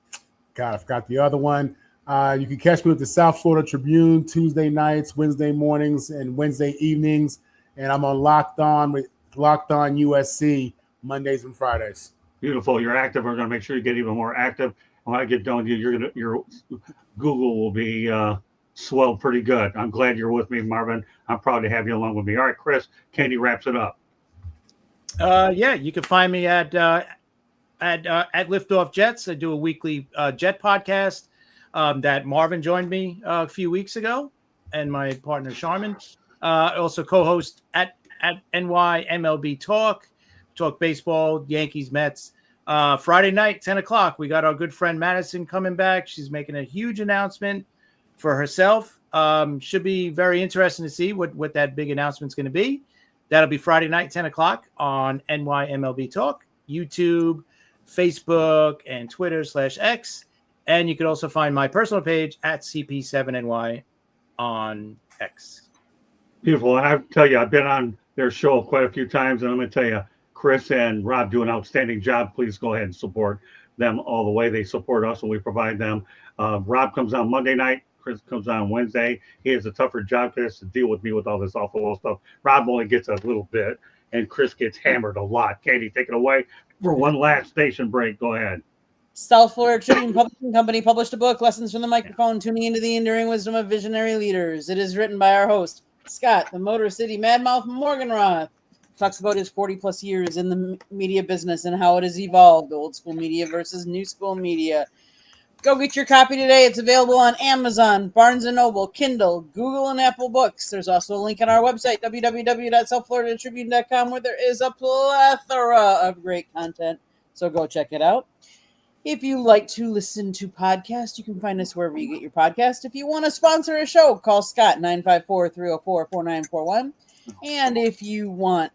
I forgot the other one. You can catch me with the South Florida Tribune Tuesday nights, Wednesday mornings, and Wednesday evenings. And I'm on Locked On with Locked On USC Mondays and Fridays. Beautiful. You're active. We're going to make sure you get even more active. When I get done with you, your Google will be swelled pretty good. I'm glad you're with me, Marvin. I'm proud to have you along with me. All right, Chris, Candy wraps it up. Yeah, you can find me at Liftoff Jets. I do a weekly jet podcast that Marvin joined me a few weeks ago, and my partner Sharman. I also co-host at NYMLB Talk baseball, Yankees, Mets. Friday night, 10 o'clock, we got our good friend Madison coming back. She's making a huge announcement for herself. Should be very interesting to see what that big announcement's going to be. That'll be Friday night, 10 o'clock on NYMLB Talk, YouTube, Facebook, and Twitter/X. And you can also find my personal page at CP7NY on X. Beautiful. And I tell you, I've been on their show quite a few times, and I'm going to tell you, Chris and Rob do an outstanding job. Please go ahead and support them all the way. They support us, and we provide them. Rob comes on Monday night. Chris comes on Wednesday. He has a tougher job because to deal with me with all this off-the-wall stuff. Rob only gets a little bit, and Chris gets hammered a lot. Katie, take it away for one last station break. Go ahead. South Florida Tribune Publishing Company published a book, Lessons from the Microphone, Tuning into the Enduring Wisdom of Visionary Leaders. It is written by our host, Scott, the Motor City Madmouth Morganroth. Talks about his 40-plus years in the media business and how it has evolved, old school media versus new school media. Go get your copy today. It's available on Amazon, Barnes & Noble, Kindle, Google, and Apple Books. There's also a link on our website, www.southfloridatribune.com, where there is a plethora of great content. So go check it out. If you like to listen to podcasts, you can find us wherever you get your podcast. If you want to sponsor a show, call Scott, 954-304-4941. And if you want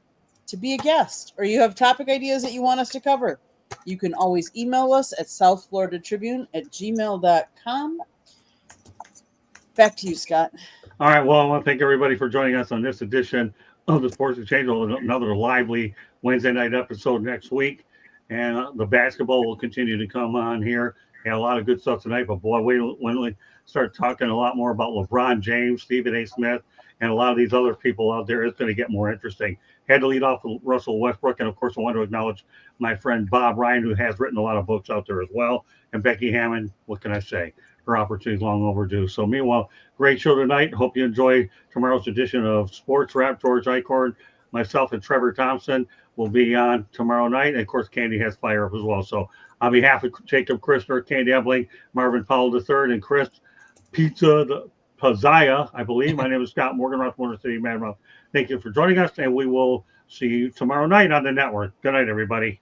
to be a guest or you have topic ideas that you want us to cover, you can always email us at southfloridatribune@gmail.com. Back to you, Scott. All right. Well, I want to thank everybody for joining us on this edition of the Sports Exchange. Another lively Wednesday night episode next week. And the basketball will continue to come on here. Had a lot of good stuff tonight, but boy, when we start talking a lot more about LeBron James, Stephen A. Smith, and a lot of these other people out there, it's going to get more interesting. Had to lead off with Russell Westbrook, and of course, I want to acknowledge my friend Bob Ryan, who has written a lot of books out there as well, and Becky Hammond. What can I say? Her opportunity is long overdue. So, meanwhile, great show tonight. Hope you enjoy tomorrow's edition of Sports Wrap. George Eichhorn, myself, and Trevor Thompson will be on tomorrow night. And, of course, Candy has Fire Up as well. So, on behalf of Jacob Christner, Candy Ebling, Marvin Powell III, and Chris Pizza the Pazaya, I believe. My name is Scott Morganroth, Motor City Madmouth. Thank you for joining us, and we will see you tomorrow night on the network. Good night, everybody.